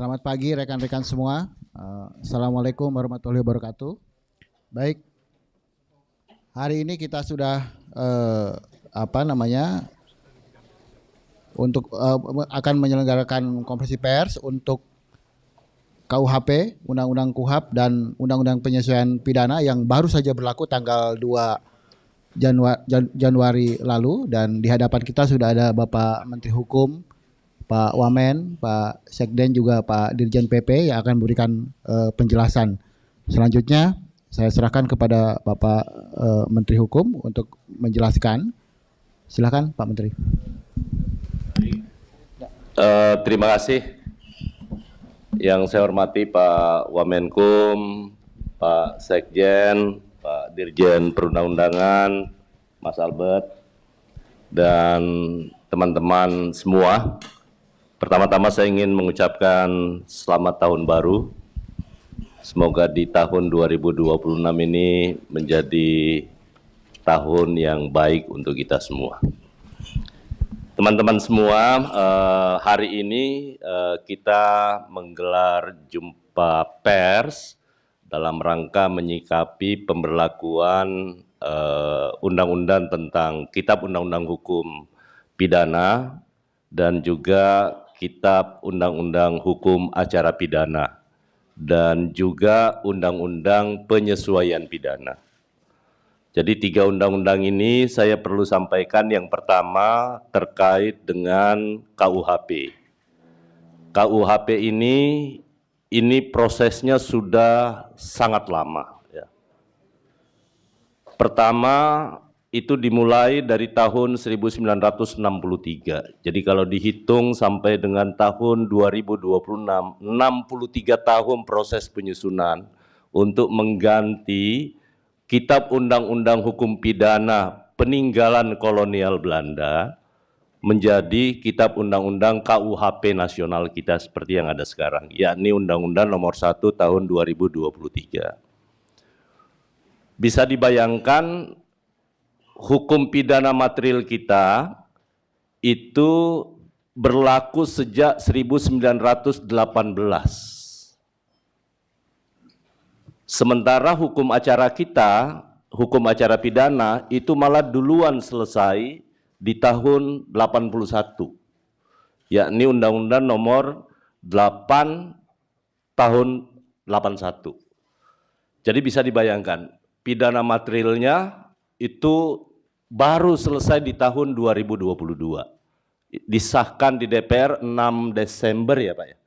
Selamat pagi rekan-rekan semua. Assalamualaikum warahmatullahi wabarakatuh. Baik, hari ini kita sudah akan menyelenggarakan konferensi pers untuk KUHP, Undang-Undang KUHP dan Undang-Undang Penyesuaian Pidana yang baru saja berlaku tanggal 2 Januari lalu, dan di hadapan kita sudah ada Bapak Menteri Hukum, Pak Wamen, Pak Sekden, juga Pak Dirjen PP yang akan memberikan penjelasan. Selanjutnya saya serahkan kepada Bapak Menteri Hukum untuk menjelaskan. Silakan Pak Menteri. Terima kasih. Yang saya hormati Pak Wamenkum, Pak Sekjen, Pak Dirjen Perundang-undangan, Mas Albert, dan teman-teman semua. Pertama-tama saya ingin mengucapkan selamat tahun baru. Semoga di tahun 2026 ini menjadi tahun yang baik untuk kita semua. Teman-teman semua, hari ini kita menggelar jumpa pers dalam rangka menyikapi pemberlakuan undang-undang tentang Kitab Undang-Undang Hukum Pidana dan juga Kitab Undang-Undang Hukum Acara Pidana dan juga Undang-Undang Penyesuaian Pidana. Jadi 3 undang-undang ini saya perlu sampaikan. Yang pertama terkait dengan KUHP. KUHP ini prosesnya sudah sangat lama. Ya. Pertama itu dimulai dari tahun 1963. Jadi kalau dihitung sampai dengan tahun 2026, 63 tahun proses penyusunan untuk mengganti Kitab Undang-Undang Hukum Pidana Peninggalan Kolonial Belanda menjadi Kitab Undang-Undang KUHP nasional kita seperti yang ada sekarang, yakni Undang-Undang Nomor 1 Tahun 2023. Bisa dibayangkan hukum pidana material kita itu berlaku sejak 1918. Sementara hukum acara kita, hukum acara pidana itu malah duluan selesai di tahun 81, yakni Undang-Undang Nomor 8 Tahun 81. Jadi bisa dibayangkan, pidana materialnya itu baru selesai di tahun 2022. Disahkan di DPR 6 Desember ya Pak ya.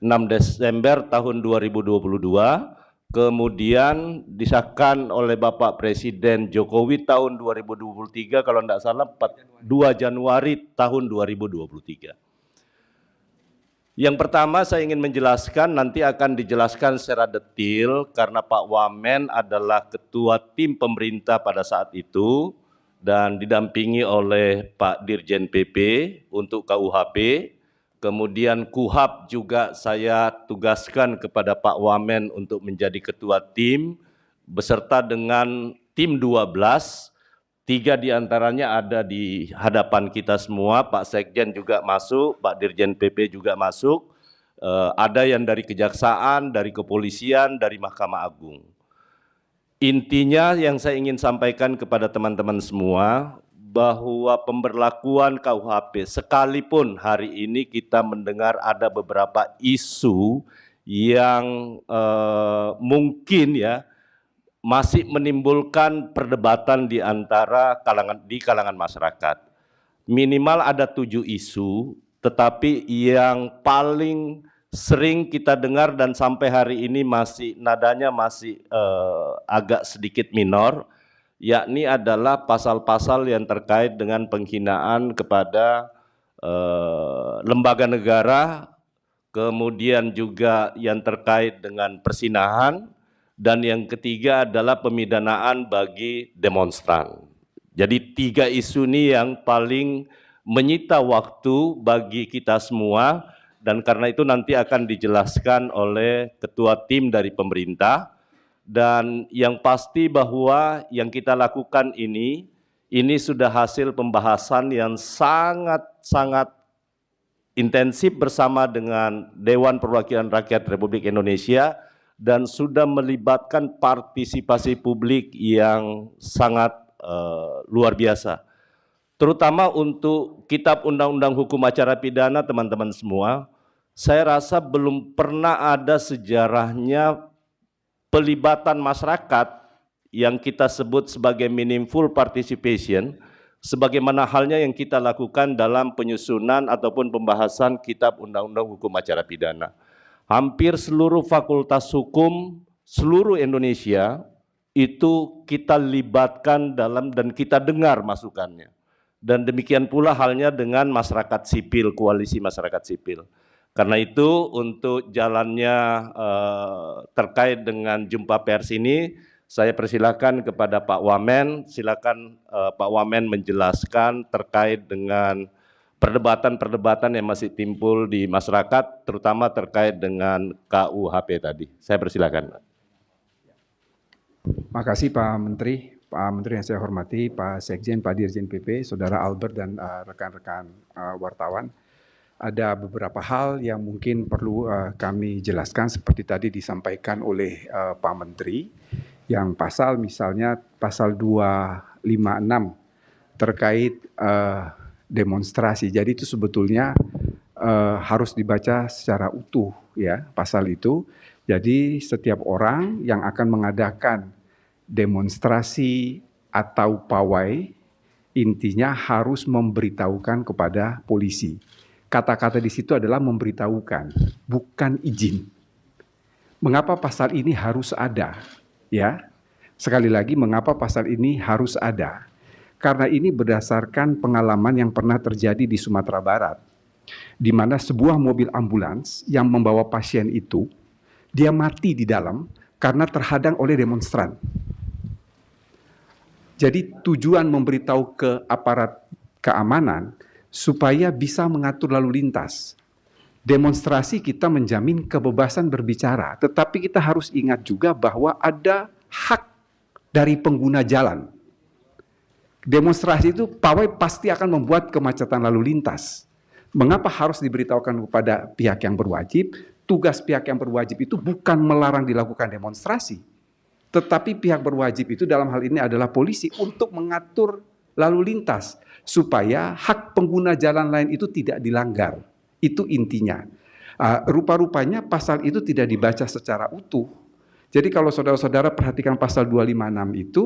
6 Desember tahun 2022. Kemudian disahkan oleh Bapak Presiden Jokowi tahun 2023, kalau tidak salah 2 Januari tahun 2023. Yang pertama saya ingin menjelaskan, nanti akan dijelaskan secara detail karena Pak Wamen adalah ketua tim pemerintah pada saat itu dan didampingi oleh Pak Dirjen PP untuk KUHP. Kemudian KUHP juga saya tugaskan kepada Pak Wamen untuk menjadi ketua tim, beserta dengan tim 12, 3 diantaranya ada di hadapan kita semua, Pak Sekjen juga masuk, Pak Dirjen PP juga masuk, ada yang dari Kejaksaan, dari Kepolisian, dari Mahkamah Agung. Intinya yang saya ingin sampaikan kepada teman-teman semua, bahwa pemberlakuan KUHP sekalipun hari ini kita mendengar ada beberapa isu yang mungkin ya masih menimbulkan perdebatan di antara kalangan masyarakat. Minimal ada 7 isu, tetapi yang paling sering kita dengar dan sampai hari ini nadanya masih agak sedikit minor, yakni adalah pasal-pasal yang terkait dengan penghinaan kepada lembaga negara, kemudian juga yang terkait dengan persinahan, dan yang ketiga adalah pemidanaan bagi demonstran. Jadi 3 isu ini yang paling menyita waktu bagi kita semua, dan karena itu nanti akan dijelaskan oleh ketua tim dari pemerintah. Dan yang pasti bahwa yang kita lakukan ini sudah hasil pembahasan yang sangat intensif bersama dengan Dewan Perwakilan Rakyat Republik Indonesia dan sudah melibatkan partisipasi publik yang sangat luar biasa. Terutama untuk Kitab Undang-Undang Hukum Acara Pidana, teman-teman semua, saya rasa belum pernah ada sejarahnya pelibatan masyarakat yang kita sebut sebagai meaningful participation, sebagaimana halnya yang kita lakukan dalam penyusunan ataupun pembahasan Kitab Undang-Undang Hukum Acara Pidana. Hampir seluruh fakultas hukum seluruh Indonesia itu kita libatkan dalam dan kita dengar masukannya. Dan demikian pula halnya dengan masyarakat sipil, koalisi masyarakat sipil. Karena itu untuk jalannya terkait dengan jumpa pers ini, saya persilakan kepada Pak Wamen, silakan Pak Wamen menjelaskan terkait dengan perdebatan-perdebatan yang masih timbul di masyarakat, terutama terkait dengan KUHP tadi. Saya persilakan. Makasih Pak Menteri yang saya hormati, Pak Sekjen, Pak Dirjen PP, Saudara Albert dan rekan-rekan wartawan. Ada beberapa hal yang mungkin perlu kami jelaskan seperti tadi disampaikan oleh Pak Menteri. Yang pasal misalnya pasal 256 terkait demonstrasi. Jadi itu sebetulnya harus dibaca secara utuh ya pasal itu. Jadi setiap orang yang akan mengadakan demonstrasi atau pawai intinya harus memberitahukan kepada polisi. Kata-kata di situ adalah memberitahukan, bukan izin. Mengapa pasal ini harus ada? Ya, sekali lagi mengapa pasal ini harus ada? Karena ini berdasarkan pengalaman yang pernah terjadi di Sumatera Barat, di mana sebuah mobil ambulans yang membawa pasien itu, dia mati di dalam karena terhadang oleh demonstran. Jadi tujuan memberitahu ke aparat keamanan supaya bisa mengatur lalu lintas. Demonstrasi kita menjamin kebebasan berbicara, tetapi kita harus ingat juga bahwa ada hak dari pengguna jalan. Demonstrasi itu pawai pasti akan membuat kemacetan lalu lintas. Mengapa harus diberitahukan kepada pihak yang berwajib? Tugas pihak yang berwajib itu bukan melarang dilakukan demonstrasi, tetapi pihak berwajib itu dalam hal ini adalah polisi untuk mengatur lalu lintas supaya hak pengguna jalan lain itu tidak dilanggar. Itu intinya. Rupa-rupanya pasal itu tidak dibaca secara utuh. Jadi kalau saudara-saudara perhatikan pasal 256 itu,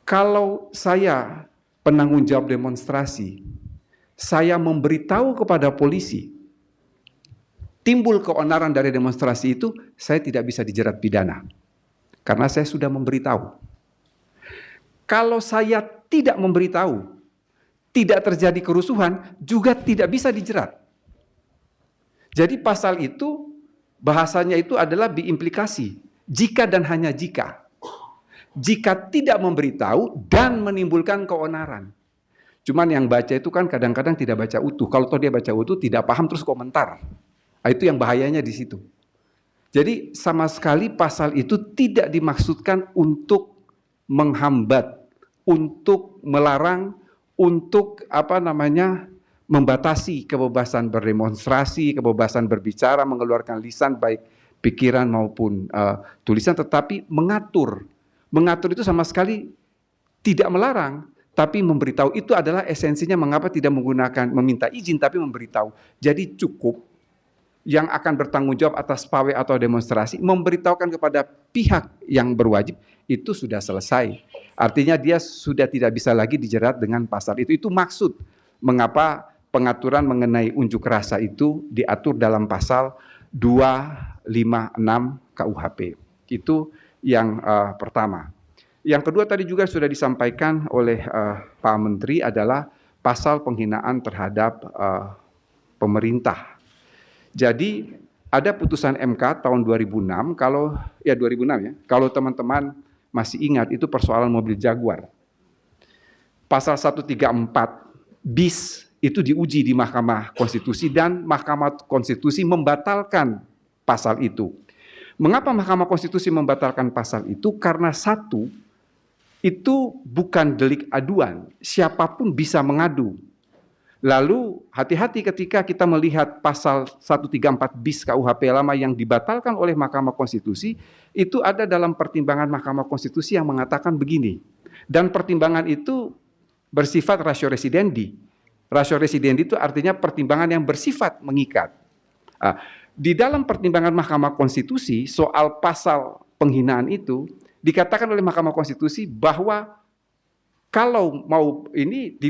kalau saya penanggung jawab demonstrasi, saya memberitahu kepada polisi, timbul keonaran dari demonstrasi itu, saya tidak bisa dijerat pidana. Karena saya sudah memberitahu. Kalau saya tidak memberitahu, tidak terjadi kerusuhan, juga tidak bisa dijerat. Jadi pasal itu, bahasanya itu adalah biimplikasi. Jika dan hanya jika. Jika tidak memberitahu dan menimbulkan keonaran. Cuman yang baca itu kan kadang-kadang tidak baca utuh. Kalau dia baca utuh, tidak paham terus komentar. Itu yang bahayanya di situ. Jadi sama sekali pasal itu tidak dimaksudkan untuk menghambat, untuk melarang, untuk membatasi kebebasan berdemonstrasi, kebebasan berbicara, mengeluarkan lisan baik pikiran maupun tulisan, tetapi mengatur. Mengatur itu sama sekali tidak melarang, tapi memberitahu. Itu adalah esensinya mengapa tidak menggunakan meminta izin, tapi memberitahu. Jadi cukup yang akan bertanggung jawab atas pawai atau demonstrasi memberitahukan kepada pihak yang berwajib, itu sudah selesai. Artinya dia sudah tidak bisa lagi dijerat dengan pasal itu. Itu maksud mengapa pengaturan mengenai unjuk rasa itu diatur dalam pasal 256 KUHP. Itu yang pertama. Yang kedua tadi juga sudah disampaikan oleh Pak Menteri adalah pasal penghinaan terhadap pemerintah. Jadi ada putusan MK tahun 2006, kalau 2006 ya, kalau teman-teman masih ingat itu persoalan mobil Jaguar. Pasal 134 bis itu diuji di Mahkamah Konstitusi dan Mahkamah Konstitusi membatalkan pasal itu. Mengapa Mahkamah Konstitusi membatalkan pasal itu? Karena satu, itu bukan delik aduan, siapapun bisa mengadu. Lalu hati-hati ketika kita melihat pasal 134 bis KUHP lama yang dibatalkan oleh Mahkamah Konstitusi, itu ada dalam pertimbangan Mahkamah Konstitusi yang mengatakan begini, dan pertimbangan itu bersifat ratio residendi. Ratio residendi itu artinya pertimbangan yang bersifat mengikat. Di dalam pertimbangan Mahkamah Konstitusi soal pasal penghinaan itu, dikatakan oleh Mahkamah Konstitusi bahwa kalau mau ini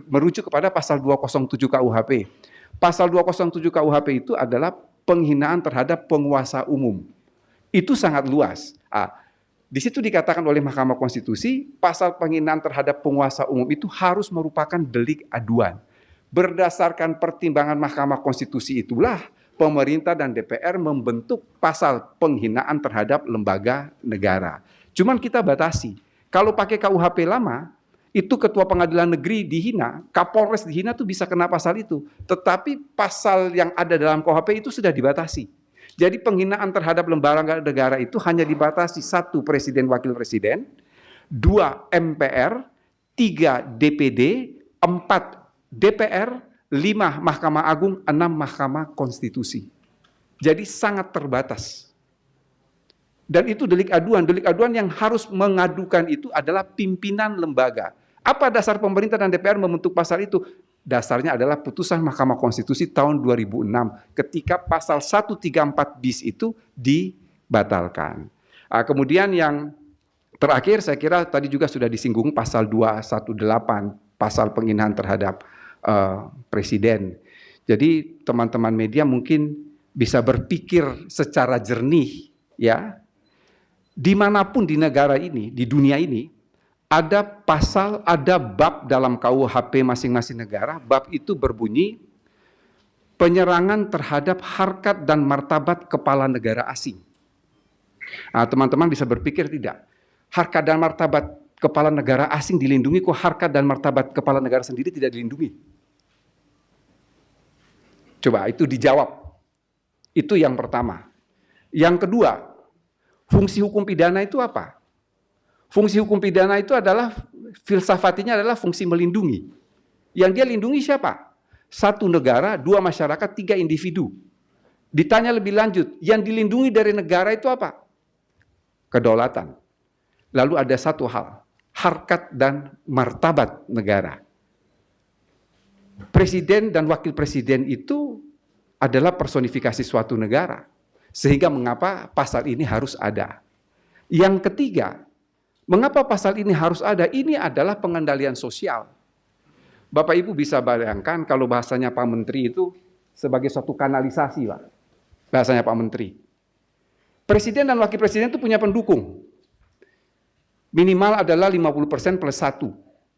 merujuk kepada pasal 207 KUHP. Pasal 207 KUHP itu adalah penghinaan terhadap penguasa umum. Itu sangat luas. Di situ dikatakan oleh Mahkamah Konstitusi, pasal penghinaan terhadap penguasa umum itu harus merupakan delik aduan. Berdasarkan pertimbangan Mahkamah Konstitusi itulah pemerintah dan DPR membentuk pasal penghinaan terhadap lembaga negara. Cuman kita batasi. Kalau pakai KUHP lama, itu ketua pengadilan negeri dihina, Kapolres dihina tuh bisa kena pasal itu. Tetapi pasal yang ada dalam KUHP itu sudah dibatasi. Jadi penghinaan terhadap lembaga negara itu hanya dibatasi 1 presiden wakil presiden, 2 MPR, 3 DPD, 4 DPR, 5 Mahkamah Agung, 6 Mahkamah Konstitusi. Jadi sangat terbatas. Dan itu delik aduan. Delik aduan yang harus mengadukan itu adalah pimpinan lembaga. Apa dasar pemerintah dan DPR membentuk pasal itu? Dasarnya adalah putusan Mahkamah Konstitusi tahun 2006 ketika pasal 134 bis itu dibatalkan. Kemudian yang terakhir saya kira tadi juga sudah disinggung pasal 218, pasal penghinaan terhadap presiden. Jadi teman-teman media mungkin bisa berpikir secara jernih, ya. Dimanapun di negara ini, di dunia ini, ada pasal, ada bab dalam KUHP masing-masing negara. Bab itu berbunyi penyerangan terhadap harkat dan martabat kepala negara asing. Teman-teman bisa berpikir tidak, harkat dan martabat kepala negara asing dilindungi, kok harkat dan martabat kepala negara sendiri tidak dilindungi? Coba itu dijawab. Itu yang pertama. Yang kedua, fungsi hukum pidana itu apa? Fungsi hukum pidana itu adalah, filsafatinya adalah fungsi melindungi. Yang dia lindungi siapa? 1 negara, 2 masyarakat, 3 individu. Ditanya lebih lanjut, yang dilindungi dari negara itu apa? Kedaulatan. Lalu ada satu hal, harkat dan martabat negara. Presiden dan wakil presiden itu adalah personifikasi suatu negara. Sehingga mengapa pasal ini harus ada. Yang ketiga, mengapa pasal ini harus ada? Ini adalah pengendalian sosial. Bapak Ibu bisa bayangkan kalau bahasanya Pak Menteri itu sebagai suatu kanalisasi, Pak. Bahasanya Pak Menteri. Presiden dan wakil presiden itu punya pendukung. Minimal adalah 50% plus 1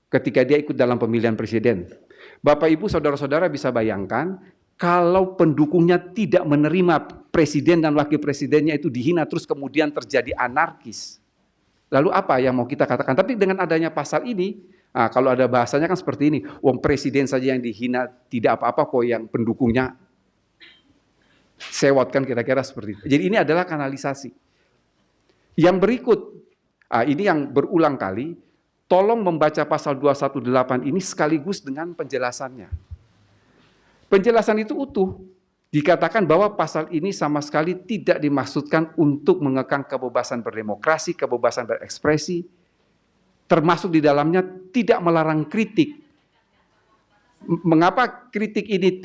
ketika dia ikut dalam pemilihan presiden. Bapak Ibu, saudara-saudara bisa bayangkan kalau pendukungnya tidak menerima presiden dan wakil presidennya itu dihina terus kemudian terjadi anarkis. Lalu apa yang mau kita katakan? Tapi dengan adanya pasal ini, kalau ada bahasanya kan seperti ini, wong presiden saja yang dihina tidak apa-apa kok yang pendukungnya sewot, kan kira-kira seperti itu. Jadi ini adalah kanalisasi. Yang berikut, ini yang berulang kali, tolong membaca pasal 218 ini sekaligus dengan penjelasannya. Penjelasan itu utuh. Dikatakan bahwa pasal ini sama sekali tidak dimaksudkan untuk mengekang kebebasan berdemokrasi, kebebasan berekspresi, termasuk di dalamnya tidak melarang kritik. Mengapa kritik ini?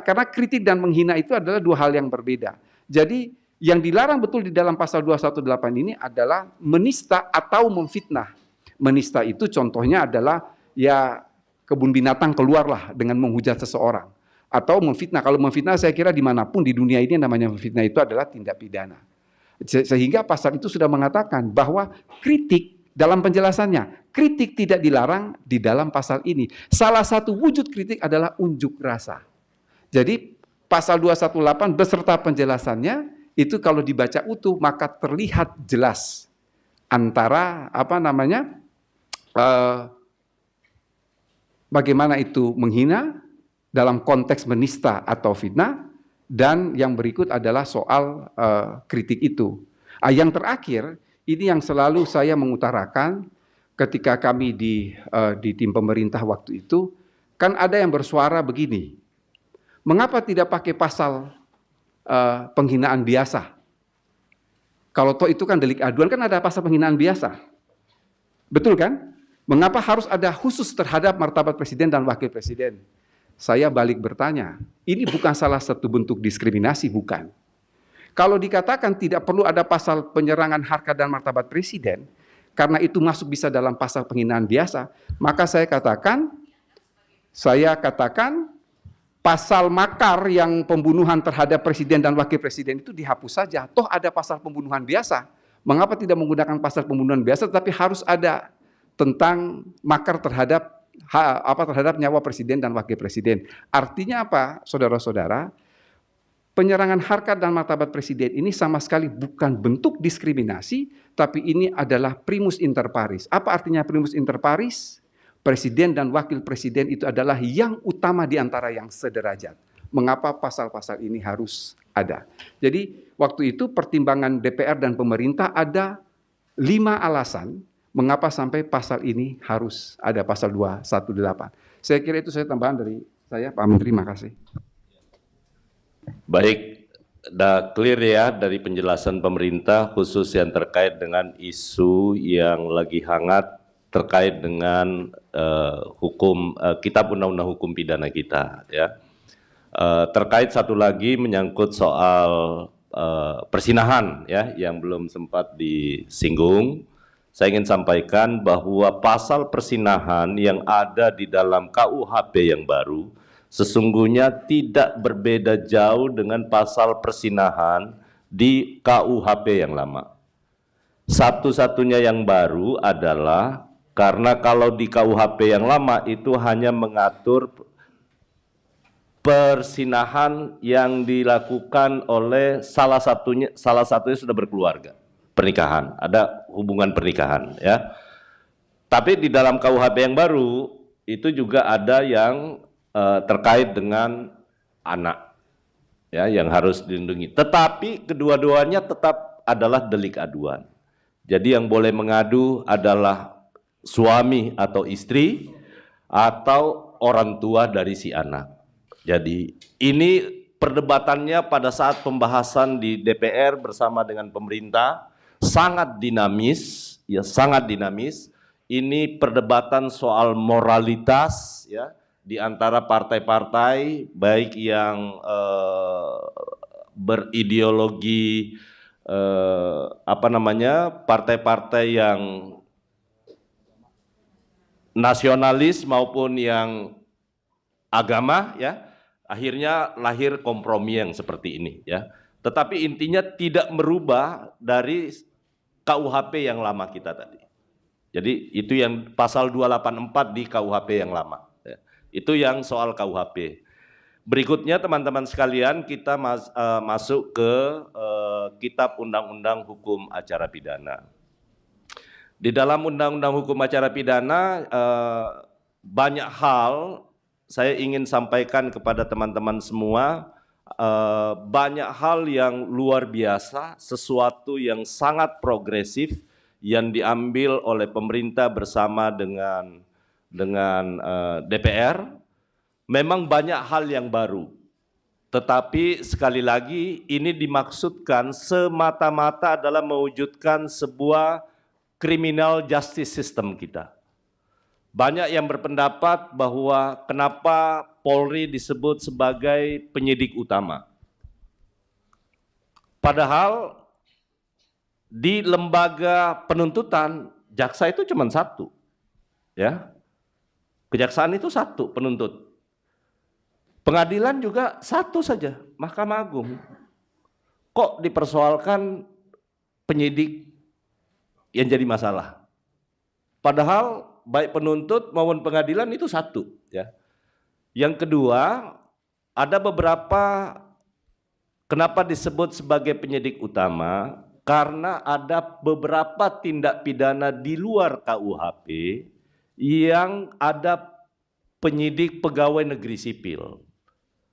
Karena kritik dan menghina itu adalah 2 hal yang berbeda. Jadi yang dilarang betul di dalam pasal 218 ini adalah menista atau memfitnah. Menista itu contohnya adalah ya kebun binatang keluarlah dengan menghujat seseorang. Atau memfitnah. Kalau memfitnah saya kira dimanapun di dunia ini yang namanya memfitnah itu adalah tindak pidana. Sehingga pasal itu sudah mengatakan bahwa kritik dalam penjelasannya, kritik tidak dilarang di dalam pasal ini. Salah satu wujud kritik adalah unjuk rasa. Jadi pasal 218 beserta penjelasannya itu kalau dibaca utuh maka terlihat jelas antara bagaimana itu menghina dalam konteks menista atau fitnah, dan yang berikut adalah soal kritik itu. Yang terakhir, ini yang selalu saya mengutarakan ketika kami di tim pemerintah waktu itu, Kan ada yang bersuara begini, mengapa tidak pakai pasal penghinaan biasa? Kalau toh itu kan delik aduan, kan ada pasal penghinaan biasa. Betul kan? Mengapa harus ada khusus terhadap martabat presiden dan wakil presiden? Saya balik bertanya, ini bukan salah satu bentuk diskriminasi, bukan? Kalau dikatakan tidak perlu ada pasal penyerangan harkat dan martabat presiden, karena itu masuk bisa dalam pasal penghinaan biasa, maka saya katakan pasal makar yang pembunuhan terhadap presiden dan wakil presiden itu dihapus saja. Toh ada pasal pembunuhan biasa. Mengapa tidak menggunakan pasal pembunuhan biasa, tetapi harus ada tentang makar terhadap nyawa presiden dan wakil presiden. Artinya apa, saudara-saudara? Penyerangan harkat dan martabat presiden ini sama sekali bukan bentuk diskriminasi, tapi ini adalah primus inter pares. Apa artinya primus inter pares? Presiden dan wakil presiden itu adalah yang utama di antara yang sederajat. Mengapa pasal-pasal ini harus ada? Jadi waktu itu pertimbangan DPR dan pemerintah ada 5 alasan mengapa sampai pasal ini harus ada, pasal 218. Saya kira itu tambahan dari saya, Pak Menteri, makasih. Baik, sudah clear ya dari penjelasan pemerintah khusus yang terkait dengan isu yang lagi hangat terkait dengan kitab undang-undang hukum pidana kita ya. Terkait satu lagi menyangkut soal persinahan ya yang belum sempat disinggung. Saya ingin sampaikan bahwa pasal persinahan yang ada di dalam KUHP yang baru sesungguhnya tidak berbeda jauh dengan pasal persinahan di KUHP yang lama. Satu-satunya yang baru adalah karena kalau di KUHP yang lama itu hanya mengatur persinahan yang dilakukan oleh salah satunya sudah berkeluarga, pernikahan, ada hubungan pernikahan ya. Tapi di dalam KUHP yang baru itu juga ada yang terkait dengan anak ya yang harus dilindungi. Tetapi kedua-duanya tetap adalah delik aduan. Jadi yang boleh mengadu adalah suami atau istri atau orang tua dari si anak. Jadi ini perdebatannya pada saat pembahasan di DPR bersama dengan pemerintah sangat dinamis, ya sangat dinamis. Ini perdebatan soal moralitas ya di antara partai-partai baik yang berideologi partai-partai yang nasionalis maupun yang agama ya, akhirnya lahir kompromi yang seperti ini ya. Tetapi intinya tidak merubah dari KUHP yang lama kita tadi. Jadi itu yang pasal 284 di KUHP yang lama. Itu yang soal KUHP. Berikutnya teman-teman sekalian kita masuk ke Kitab Undang-Undang Hukum Acara Pidana. Di dalam Undang-Undang Hukum Acara Pidana banyak hal saya ingin sampaikan kepada teman-teman semua, banyak hal yang luar biasa, sesuatu yang sangat progresif yang diambil oleh pemerintah bersama dengan DPR. Memang banyak hal yang baru, tetapi sekali lagi ini dimaksudkan semata-mata adalah mewujudkan sebuah criminal justice system kita. Banyak yang berpendapat bahwa kenapa Polri disebut sebagai penyidik utama. Padahal di lembaga penuntutan jaksa itu cuma satu, ya. Kejaksaan itu satu penuntut. Pengadilan juga satu saja, Mahkamah Agung. Kok dipersoalkan penyidik yang jadi masalah? Padahal baik penuntut maupun pengadilan itu satu, ya. Yang kedua, ada beberapa kenapa disebut sebagai penyidik utama? Karena ada beberapa tindak pidana di luar KUHP yang ada penyidik pegawai negeri sipil.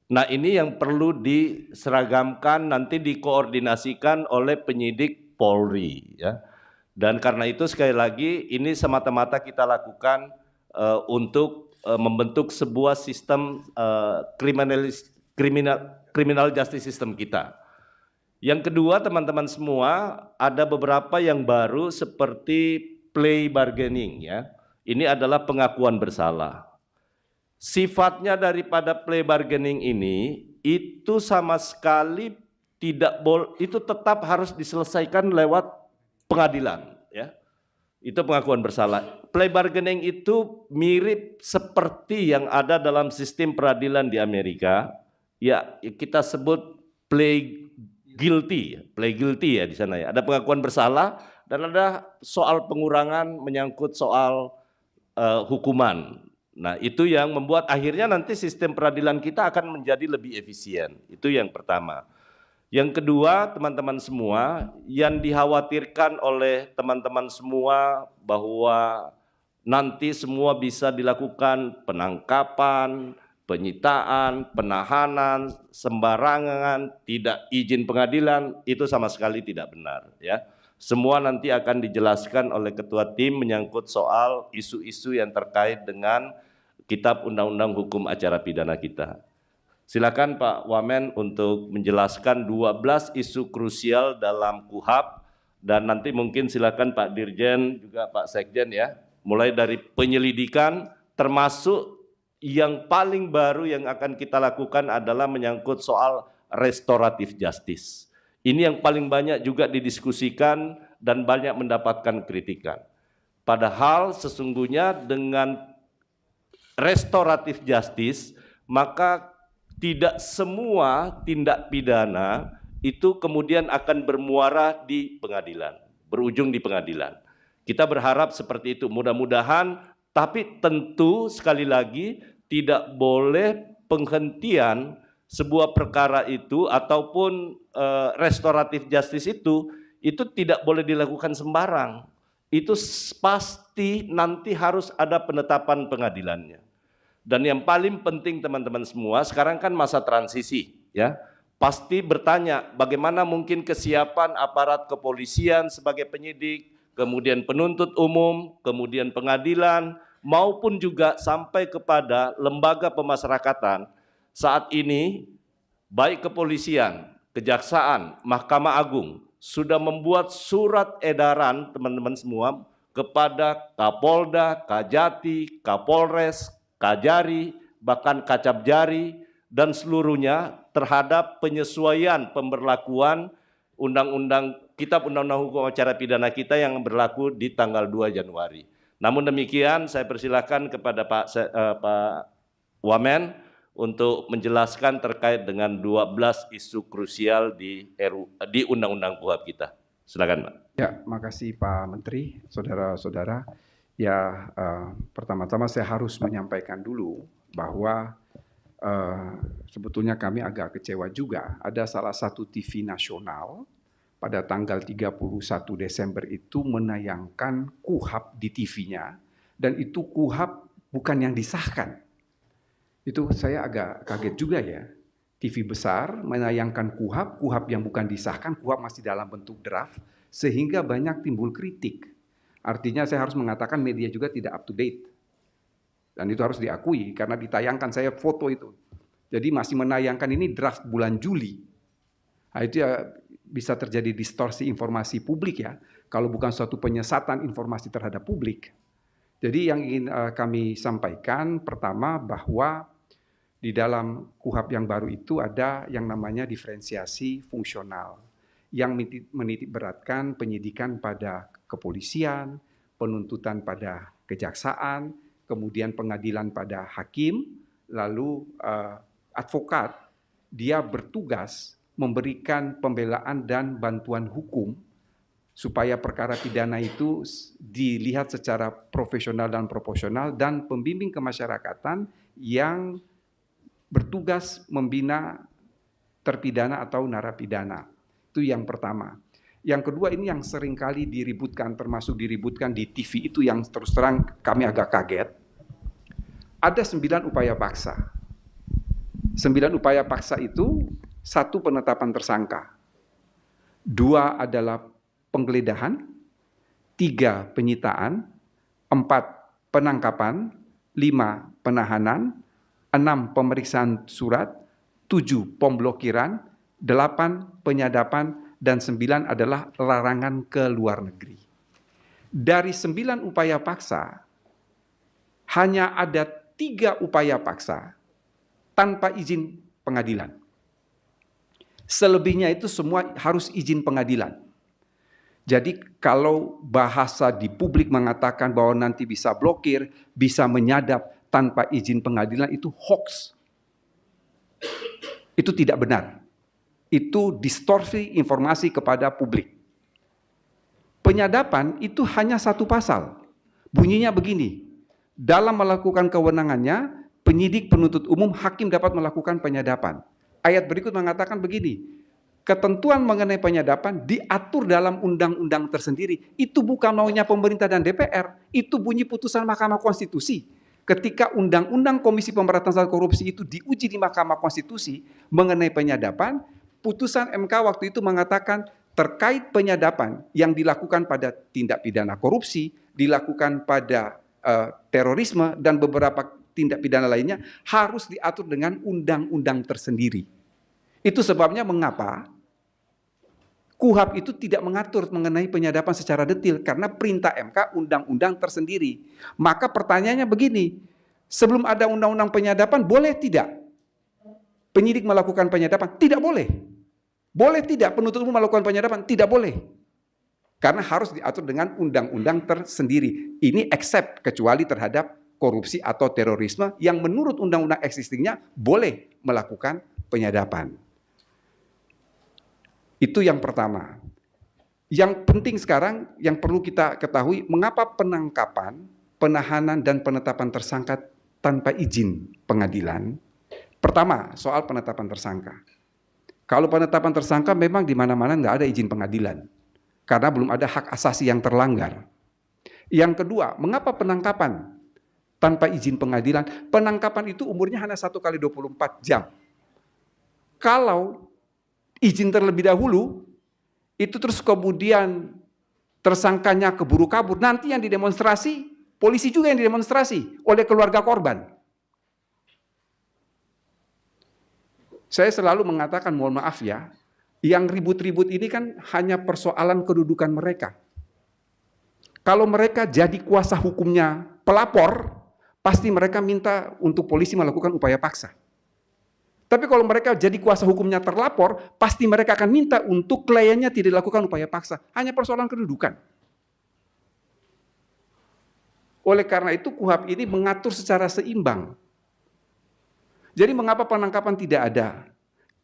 Nah ini yang perlu diseragamkan, nanti dikoordinasikan oleh penyidik Polri ya. Dan karena itu sekali lagi ini semata-mata kita lakukan untuk membentuk sebuah sistem criminal justice system kita. Yang kedua, teman-teman semua, ada beberapa yang baru seperti plea bargaining ya. Ini adalah pengakuan bersalah. Sifatnya daripada plea bargaining ini itu sama sekali itu tetap harus diselesaikan lewat pengadilan ya. Itu pengakuan bersalah. Plea bargaining itu mirip seperti yang ada dalam sistem peradilan di Amerika. Ya, kita sebut plea guilty ya di sana ya. Ada pengakuan bersalah dan ada soal pengurangan menyangkut soal hukuman. Nah, itu yang membuat akhirnya nanti sistem peradilan kita akan menjadi lebih efisien. Itu yang pertama. Yang kedua, teman-teman semua, yang dikhawatirkan oleh teman-teman semua bahwa nanti semua bisa dilakukan penangkapan, penyitaan, penahanan, sembarangan, tidak izin pengadilan, itu sama sekali tidak benar ya. Semua nanti akan dijelaskan oleh ketua tim menyangkut soal isu-isu yang terkait dengan Kitab Undang-Undang Hukum Acara Pidana kita. Silakan Pak Wamen untuk menjelaskan 12 isu krusial dalam KUHAP dan nanti mungkin silakan Pak Dirjen juga Pak Sekjen ya, mulai dari penyelidikan termasuk yang paling baru yang akan kita lakukan adalah menyangkut soal restoratif justice. Ini yang paling banyak juga didiskusikan dan banyak mendapatkan kritikan. Padahal sesungguhnya dengan restoratif justice, maka tidak semua tindak pidana itu kemudian akan bermuara di pengadilan, berujung di pengadilan. Kita berharap seperti itu, mudah-mudahan, tapi tentu sekali lagi tidak boleh penghentian sebuah perkara itu ataupun restoratif justice itu tidak boleh dilakukan sembarang. Itu pasti nanti harus ada penetapan pengadilannya. Dan yang paling penting teman-teman semua, sekarang kan masa transisi ya. Pasti bertanya bagaimana mungkin kesiapan aparat kepolisian sebagai penyidik, kemudian penuntut umum, kemudian pengadilan, maupun juga sampai kepada lembaga pemasyarakatan. Saat ini baik kepolisian, kejaksaan, Mahkamah Agung sudah membuat surat edaran teman-teman semua kepada Kapolda, Kajati, Kapolres, Kajari, bahkan Kacapjari dan seluruhnya terhadap penyesuaian pemberlakuan Kitab Undang-Undang Hukum Acara Pidana kita yang berlaku di tanggal 2 Januari. Namun demikian saya persilakan kepada Pak Wamen untuk menjelaskan terkait dengan 12 isu krusial di Undang-Undang KUHAP kita. Silakan, Pak. Ya, makasih Pak Menteri, saudara-saudara. Ya, pertama-tama saya harus menyampaikan dulu bahwa sebetulnya kami agak kecewa juga. Ada salah satu TV nasional pada tanggal 31 Desember itu menayangkan KUHAP di TV-nya, dan itu KUHAP bukan yang disahkan. Itu saya agak kaget juga ya. TV besar menayangkan KUHAP yang bukan disahkan, KUHAP masih dalam bentuk draft, sehingga banyak timbul kritik. Artinya saya harus mengatakan media juga tidak up to date. Dan itu harus diakui karena ditayangkan saya foto itu. Jadi masih menayangkan ini draft bulan Juli. Nah, itu ya bisa terjadi distorsi informasi publik ya. Kalau bukan suatu penyesatan informasi terhadap publik. Jadi yang ingin kami sampaikan pertama bahwa di dalam KUHAP yang baru itu ada yang namanya diferensiasi fungsional yang menitik beratkan penyidikan pada kepolisian, penuntutan pada kejaksaan, kemudian pengadilan pada hakim, lalu advokat dia bertugas memberikan pembelaan dan bantuan hukum supaya perkara pidana itu dilihat secara profesional dan proporsional, dan pembimbing kemasyarakatan yang bertugas membina terpidana atau narapidana. Itu yang pertama. Yang kedua, ini yang seringkali diributkan, termasuk diributkan di TV itu yang terus terang kami agak kaget. Ada 9 upaya paksa. 9 upaya paksa itu 1 penetapan tersangka, 2 adalah penggeledahan, 3 penyitaan, 4 penangkapan, 5 penahanan, 6 pemeriksaan surat, 7 pemblokiran, 8 penyadapan, dan 9 adalah larangan ke luar negeri. Dari 9 upaya paksa, hanya ada 3 upaya paksa tanpa izin pengadilan. Selebihnya itu semua harus izin pengadilan. Jadi kalau bahasa di publik mengatakan bahwa nanti bisa blokir, bisa menyadap tanpa izin pengadilan, itu hoax. Itu tidak benar. Itu distorsi informasi kepada publik. Penyadapan itu hanya 1 pasal. Bunyinya begini, dalam melakukan kewenangannya, penyidik, penuntut umum, hakim dapat melakukan penyadapan. Ayat berikut mengatakan begini, ketentuan mengenai penyadapan diatur dalam undang-undang tersendiri. Itu bukan maunya pemerintah dan DPR, itu bunyi putusan Mahkamah Konstitusi. Ketika Undang-Undang Komisi Pemberantasan Korupsi itu diuji di Mahkamah Konstitusi mengenai penyadapan, putusan MK waktu itu mengatakan terkait penyadapan yang dilakukan pada tindak pidana korupsi, dilakukan pada terorisme, dan beberapa tindak pidana lainnya harus diatur dengan undang-undang tersendiri. Itu sebabnya mengapa KUHP itu tidak mengatur mengenai penyadapan secara detail, karena perintah MK undang-undang tersendiri. Maka pertanyaannya begini, sebelum ada undang-undang penyadapan, boleh tidak penyidik melakukan penyadapan? Tidak boleh. Boleh tidak penuntut umum melakukan penyadapan? Tidak boleh. Karena harus diatur dengan undang-undang tersendiri. Ini except, kecuali terhadap korupsi atau terorisme yang menurut undang-undang existingnya boleh melakukan penyadapan. Itu yang pertama. Yang penting sekarang yang perlu kita ketahui, mengapa penangkapan, penahanan, dan penetapan tersangka tanpa izin pengadilan. Pertama, soal penetapan tersangka. Kalau penetapan tersangka memang di mana-mana nggak ada izin pengadilan, karena belum ada hak asasi yang terlanggar. Yang kedua, mengapa penangkapan tanpa izin pengadilan? Penangkapan itu umurnya hanya 1 kali 24 jam. Kalau izin terlebih dahulu, itu terus kemudian tersangkanya keburu kabur, nanti yang didemonstrasi, polisi juga yang didemonstrasi oleh keluarga korban. Saya selalu mengatakan, mohon maaf ya, yang ribut-ribut ini kan hanya persoalan kedudukan mereka. Kalau mereka jadi kuasa hukumnya pelapor, pasti mereka minta untuk polisi melakukan upaya paksa. Tapi kalau mereka jadi kuasa hukumnya terlapor, pasti mereka akan minta untuk kliennya tidak dilakukan upaya paksa. Hanya persoalan kedudukan. Oleh karena itu KUHP ini mengatur secara seimbang. Jadi mengapa penangkapan tidak ada?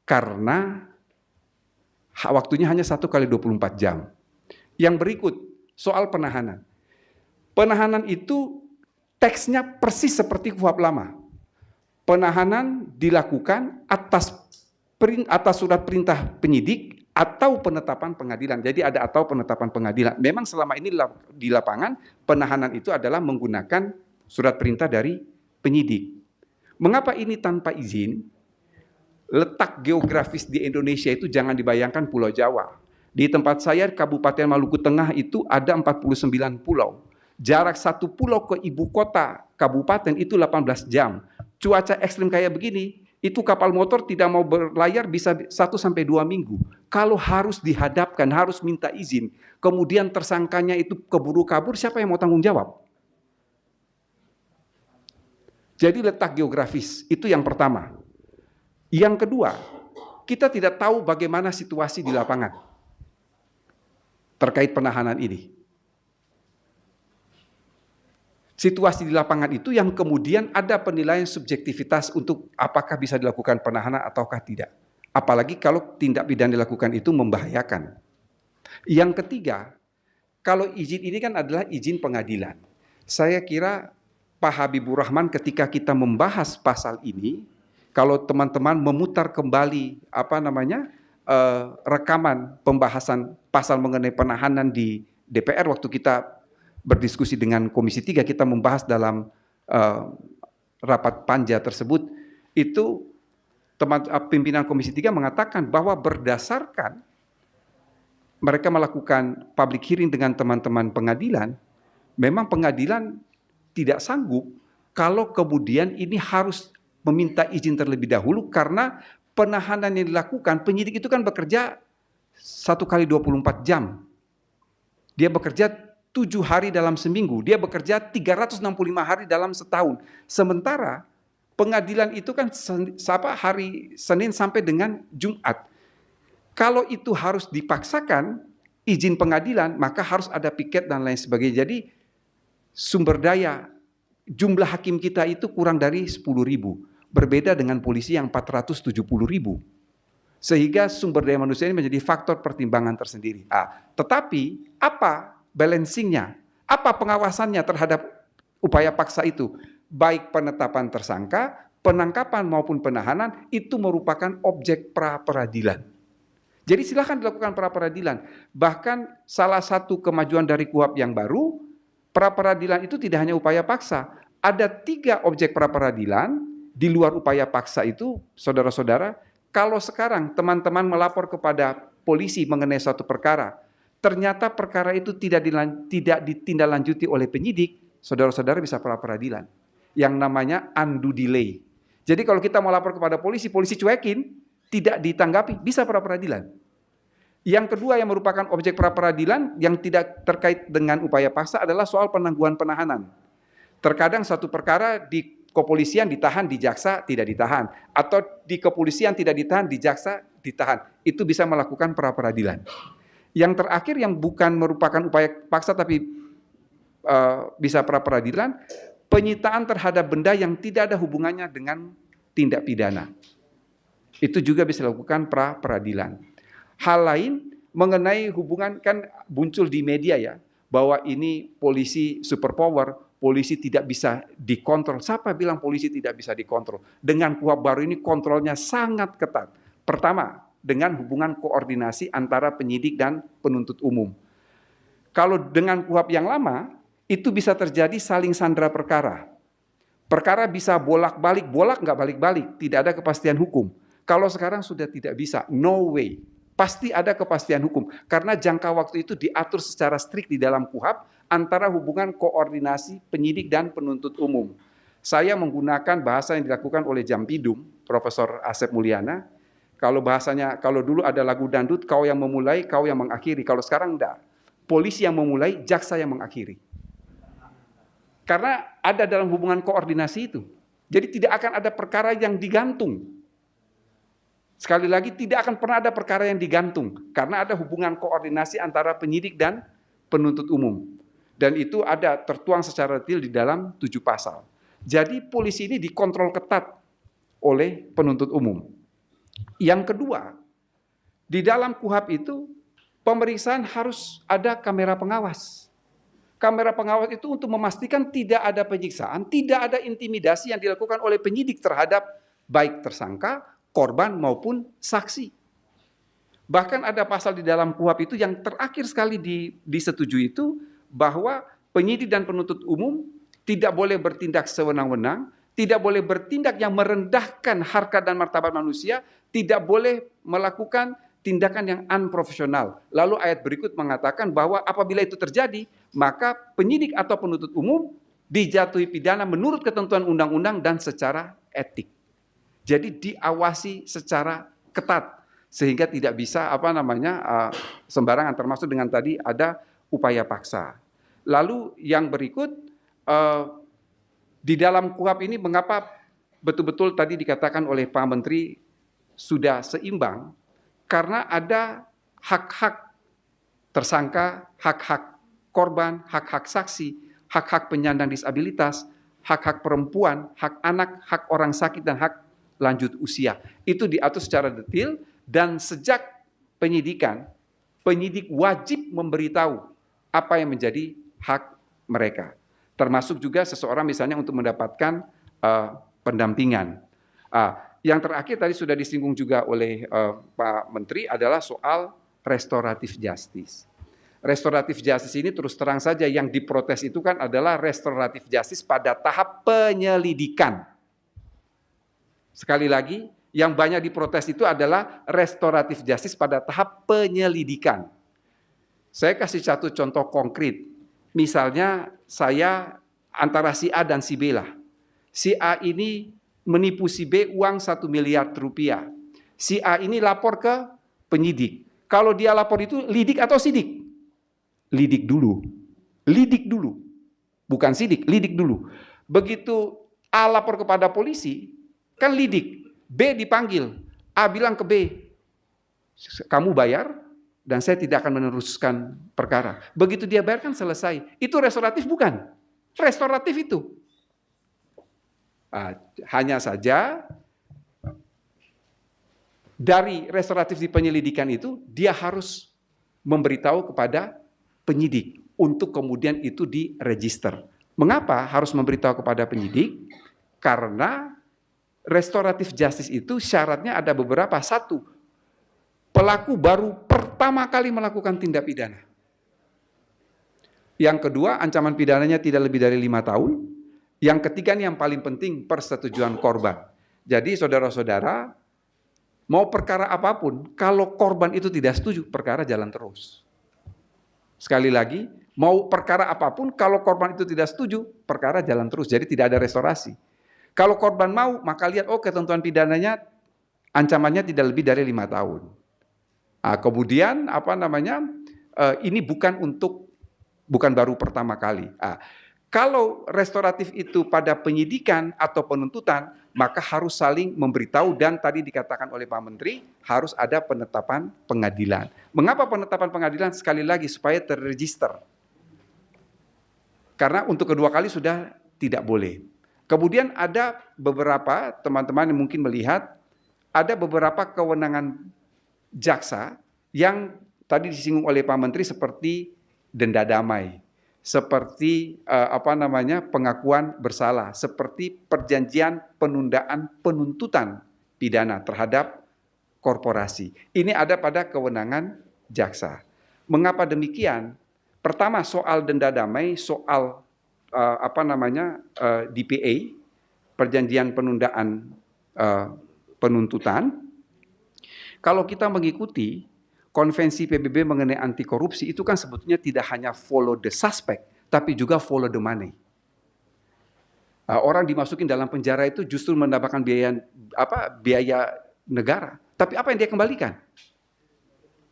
Karena waktunya hanya 1 kali 24 jam. Yang berikut, soal penahanan. Penahanan itu teksnya persis seperti KUHP lama. Penahanan dilakukan atas surat perintah penyidik atau penetapan pengadilan. Jadi ada atau penetapan pengadilan. Memang selama ini di lapangan penahanan itu adalah menggunakan surat perintah dari penyidik. Mengapa ini tanpa izin? Letak geografis di Indonesia itu jangan dibayangkan Pulau Jawa. Di tempat saya, Kabupaten Maluku Tengah itu ada 49 pulau. Jarak 1 pulau ke ibu kota kabupaten itu 18 jam. Cuaca ekstrim kayak begini, itu kapal motor tidak mau berlayar bisa 1-2 minggu. Kalau harus dihadapkan, harus minta izin, kemudian tersangkanya itu keburu kabur, siapa yang mau tanggung jawab? Jadi letak geografis, itu yang pertama. Yang kedua, kita tidak tahu bagaimana situasi di lapangan terkait penahanan ini. Situasi di lapangan itu yang kemudian ada penilaian subjektivitas untuk apakah bisa dilakukan penahanan ataukah tidak. Apalagi kalau tindak pidana dilakukan itu membahayakan. Yang ketiga, kalau izin ini kan adalah izin pengadilan. Saya kira Pak Habibur Rahman ketika kita membahas pasal ini, kalau teman-teman memutar kembali rekaman pembahasan pasal mengenai penahanan di DPR waktu kita berdiskusi dengan Komisi 3, kita membahas dalam rapat panja tersebut, itu pimpinan Komisi 3 mengatakan bahwa berdasarkan mereka melakukan public hearing dengan teman-teman pengadilan, memang pengadilan tidak sanggup kalau kemudian ini harus meminta izin terlebih dahulu karena penahanan yang dilakukan, penyidik itu kan bekerja 1 kali 24 jam. Dia bekerja 7 hari dalam seminggu, dia bekerja 365 hari dalam setahun. Sementara pengadilan itu kan hari Senin sampai dengan Jumat. Kalau itu harus dipaksakan izin pengadilan, maka harus ada piket dan lain sebagainya. Jadi sumber daya jumlah hakim kita itu kurang dari 10.000. Berbeda dengan polisi yang 470.000. Sehingga sumber daya manusia ini menjadi faktor pertimbangan tersendiri. Tetapi apa balancingnya? Apa pengawasannya terhadap upaya paksa itu? Baik penetapan tersangka, penangkapan maupun penahanan itu merupakan objek pra-peradilan. Jadi silakan dilakukan pra-peradilan. Bahkan salah satu kemajuan dari KUHP yang baru, pra-peradilan itu tidak hanya upaya paksa. Ada 3 objek pra-peradilan di luar upaya paksa itu, saudara-saudara. Kalau sekarang teman-teman melapor kepada polisi mengenai suatu perkara, ternyata perkara itu tidak ditindaklanjuti oleh penyidik, saudara-saudara bisa pra-peradilan. Yang namanya undue delay. Jadi kalau kita mau lapor kepada polisi, polisi cuekin, tidak ditanggapi, bisa pra-peradilan. Yang kedua yang merupakan objek pra-peradilan yang tidak terkait dengan upaya paksa adalah soal penangguhan penahanan. Terkadang satu perkara di kepolisian ditahan, di jaksa tidak ditahan. Atau di kepolisian tidak ditahan, di jaksa ditahan. Itu bisa melakukan pra-peradilan. Yang terakhir yang bukan merupakan upaya paksa tapi bisa pra-peradilan, penyitaan terhadap benda yang tidak ada hubungannya dengan tindak pidana. Itu juga bisa dilakukan pra-peradilan. Hal lain mengenai hubungan kan muncul di media ya, bahwa ini polisi superpower, polisi tidak bisa dikontrol. Siapa bilang polisi tidak bisa dikontrol? Dengan KUHP baru ini kontrolnya sangat ketat. Pertama, dengan hubungan koordinasi antara penyidik dan penuntut umum. Kalau dengan KUHP yang lama, itu bisa terjadi saling sandera perkara. Perkara bisa bolak-balik, bolak nggak balik-balik, tidak ada kepastian hukum. Kalau sekarang sudah tidak bisa, no way. Pasti ada kepastian hukum. Karena jangka waktu itu diatur secara strikt di dalam KUHP antara hubungan koordinasi penyidik dan penuntut umum. Saya menggunakan bahasa yang dilakukan oleh Jampidum, Profesor Asep Mulyana. Kalau bahasanya, kalau dulu ada lagu dangdut, kau yang memulai, kau yang mengakhiri. Kalau sekarang enggak. Polisi yang memulai, jaksa yang mengakhiri. Karena ada dalam hubungan koordinasi itu. Jadi tidak akan ada perkara yang digantung. Sekali lagi, tidak akan pernah ada perkara yang digantung. Karena ada hubungan koordinasi antara penyidik dan penuntut umum. Dan itu ada tertuang secara detail di dalam 7 pasal. Jadi polisi ini dikontrol ketat oleh penuntut umum. Yang kedua, di dalam KUHP itu pemeriksaan harus ada kamera pengawas. Kamera pengawas itu untuk memastikan tidak ada penyiksaan, tidak ada intimidasi yang dilakukan oleh penyidik terhadap baik tersangka, korban maupun saksi. Bahkan ada pasal di dalam KUHP itu yang terakhir sekali disetujui itu bahwa penyidik dan penuntut umum tidak boleh bertindak sewenang-wenang, tidak boleh bertindak yang merendahkan harkat dan martabat manusia, tidak boleh melakukan tindakan yang unprofesional. Lalu ayat berikut mengatakan bahwa apabila itu terjadi, maka penyidik atau penuntut umum dijatuhi pidana menurut ketentuan undang-undang dan secara etik. Jadi diawasi secara ketat sehingga tidak bisa sembarangan, termasuk dengan tadi ada upaya paksa. Lalu yang berikut di dalam KUHP ini mengapa betul-betul tadi dikatakan oleh Pak Menteri sudah seimbang, karena ada hak-hak tersangka, hak-hak korban, hak-hak saksi, hak-hak penyandang disabilitas, hak-hak perempuan, hak anak, hak orang sakit dan hak lanjut usia. Itu diatur secara detail dan sejak penyidikan, penyidik wajib memberitahu apa yang menjadi hak mereka. Termasuk juga seseorang misalnya untuk mendapatkan pendampingan. Yang terakhir tadi sudah disinggung juga oleh Pak Menteri adalah soal restoratif justice. Restoratif justice ini terus terang saja yang diprotes itu kan adalah restoratif justice pada tahap penyelidikan. Sekali lagi, yang banyak diprotes itu adalah restoratif justice pada tahap penyelidikan. Saya kasih satu contoh konkret. Misalnya saya antara si A dan si B lah. si A ini menipu si B uang 1 miliar rupiah. Si A ini lapor ke penyidik. Kalau dia lapor itu lidik atau sidik? Lidik dulu. Lidik dulu. Bukan sidik, lidik dulu. Begitu A lapor kepada polisi, kan lidik. B dipanggil. A bilang ke B, kamu bayar dan saya tidak akan meneruskan perkara. Begitu dia bayar kan selesai. Itu restoratif bukan? Restoratif itu. Hanya saja dari restoratif di penyelidikan itu dia harus memberitahu kepada penyidik untuk kemudian itu diregister. Mengapa harus memberitahu kepada penyidik? Karena restoratif justice itu syaratnya ada beberapa. Satu, pelaku baru pertama kali melakukan tindak pidana. Yang kedua, ancaman pidananya tidak lebih dari 5 tahun. Yang ketiga ini yang paling penting, persetujuan korban. Jadi saudara-saudara, mau perkara apapun, kalau korban itu tidak setuju, perkara jalan terus. Sekali lagi, mau perkara apapun, kalau korban itu tidak setuju, perkara jalan terus. Jadi tidak ada restorasi. Kalau korban mau, maka lihat, ketentuan pidananya, ancamannya tidak lebih dari 5 tahun. Kemudian, ini bukan baru pertama kali. Kalau restoratif itu pada penyidikan atau penuntutan, maka harus saling memberitahu dan tadi dikatakan oleh Pak Menteri, harus ada penetapan pengadilan. Mengapa penetapan pengadilan? Sekali lagi, supaya terregister. Karena untuk kedua kali sudah tidak boleh. Kemudian ada beberapa teman-teman yang mungkin melihat, ada beberapa kewenangan jaksa yang tadi disinggung oleh Pak Menteri seperti denda damai, seperti pengakuan bersalah, seperti perjanjian penundaan penuntutan pidana terhadap korporasi. Ini ada pada kewenangan jaksa. Mengapa demikian? Pertama, soal denda damai, soal DPA, perjanjian penundaan penuntutan. Kalau kita mengikuti Konvensi PBB mengenai anti korupsi itu kan sebetulnya tidak hanya follow the suspect, tapi juga follow the money. Orang dimasukin dalam penjara itu justru mendapatkan biaya negara. Tapi apa yang dia kembalikan?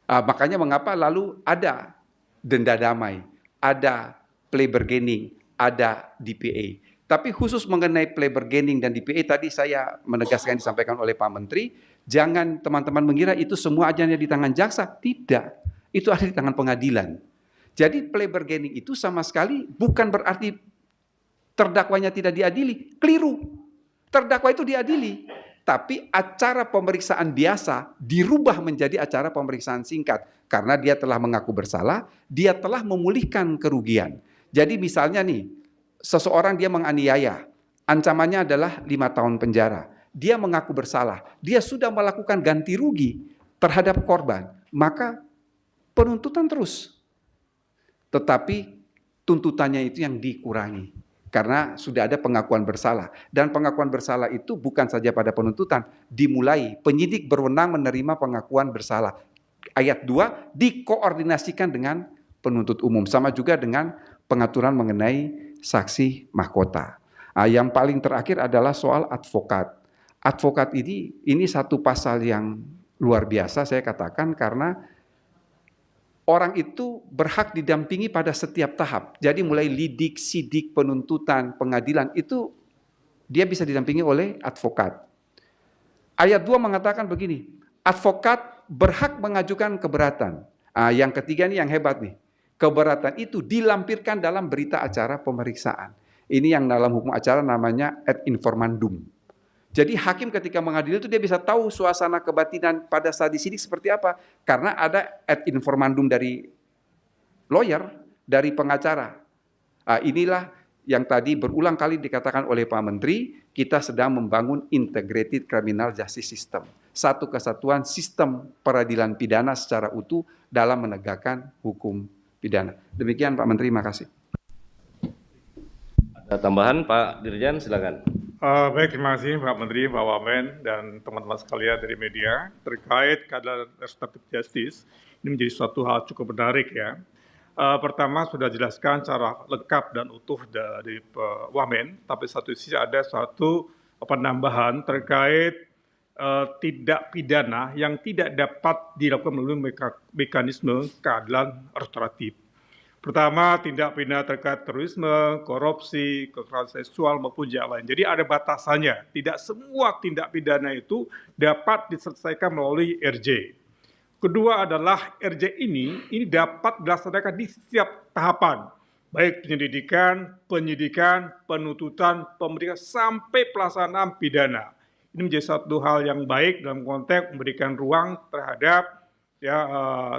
Makanya mengapa lalu ada denda damai, ada plea bargaining, ada DPA. Tapi khusus mengenai plea bargaining dan DPA tadi saya menegaskan disampaikan oleh Pak Menteri, jangan teman-teman mengira itu semua aja di tangan jaksa. Tidak, itu ada di tangan pengadilan. Jadi plea bargaining itu sama sekali bukan berarti terdakwanya tidak diadili. Keliru, terdakwa itu diadili. Tapi acara pemeriksaan biasa dirubah menjadi acara pemeriksaan singkat. Karena dia telah mengaku bersalah, dia telah memulihkan kerugian. Jadi misalnya nih, seseorang dia menganiaya, ancamannya adalah 5 tahun penjara. Dia mengaku bersalah, dia sudah melakukan ganti rugi terhadap korban, maka penuntutan terus. Tetapi tuntutannya itu yang dikurangi, karena sudah ada pengakuan bersalah. Dan pengakuan bersalah itu bukan saja pada penuntutan, dimulai penyidik berwenang menerima pengakuan bersalah. Ayat 2 dikoordinasikan dengan penuntut umum, sama juga dengan pengaturan mengenai saksi mahkota. Yang paling terakhir adalah soal advokat. Advokat ini satu pasal yang luar biasa saya katakan, karena orang itu berhak didampingi pada setiap tahap. Jadi mulai lidik, sidik, penuntutan, pengadilan itu dia bisa didampingi oleh advokat. Ayat 2 mengatakan begini, advokat berhak mengajukan keberatan. Yang ketiga ini yang hebat nih. Keberatan itu dilampirkan dalam berita acara pemeriksaan. Ini yang dalam hukum acara namanya ad informandum. Jadi hakim ketika mengadili itu dia bisa tahu suasana kebatinan pada saat disidik seperti apa. Karena ada ad informandum dari lawyer, dari pengacara. Inilah yang tadi berulang kali dikatakan oleh Pak Menteri, kita sedang membangun integrated criminal justice system. Satu kesatuan sistem peradilan pidana secara utuh dalam menegakkan hukum pidana. Demikian Pak Menteri, makasih. Ada tambahan Pak Dirjen, silakan. Baik, terima kasih Pak Menteri, Pak Wamen, dan teman-teman sekalian dari media. Terkait keadilan restoratif justice, ini menjadi suatu hal cukup menarik ya. Pertama sudah jelaskan secara lengkap dan utuh dari Wamen, tapi satu sisi ada suatu penambahan terkait tindak pidana yang tidak dapat dilakukan melalui mekanisme keadilan restoratif. Pertama, tindak pidana terkait terorisme, korupsi, kekerasan seksual maupun yang lain. Jadi ada batasannya. Tidak semua tindak pidana itu dapat diselesaikan melalui RJ. Kedua adalah RJ ini dapat dilaksanakan di setiap tahapan, baik penyelidikan, penyidikan, penuntutan, pemeriksaan sampai pelaksanaan pidana. Ini menjadi satu hal yang baik dalam konteks memberikan ruang terhadap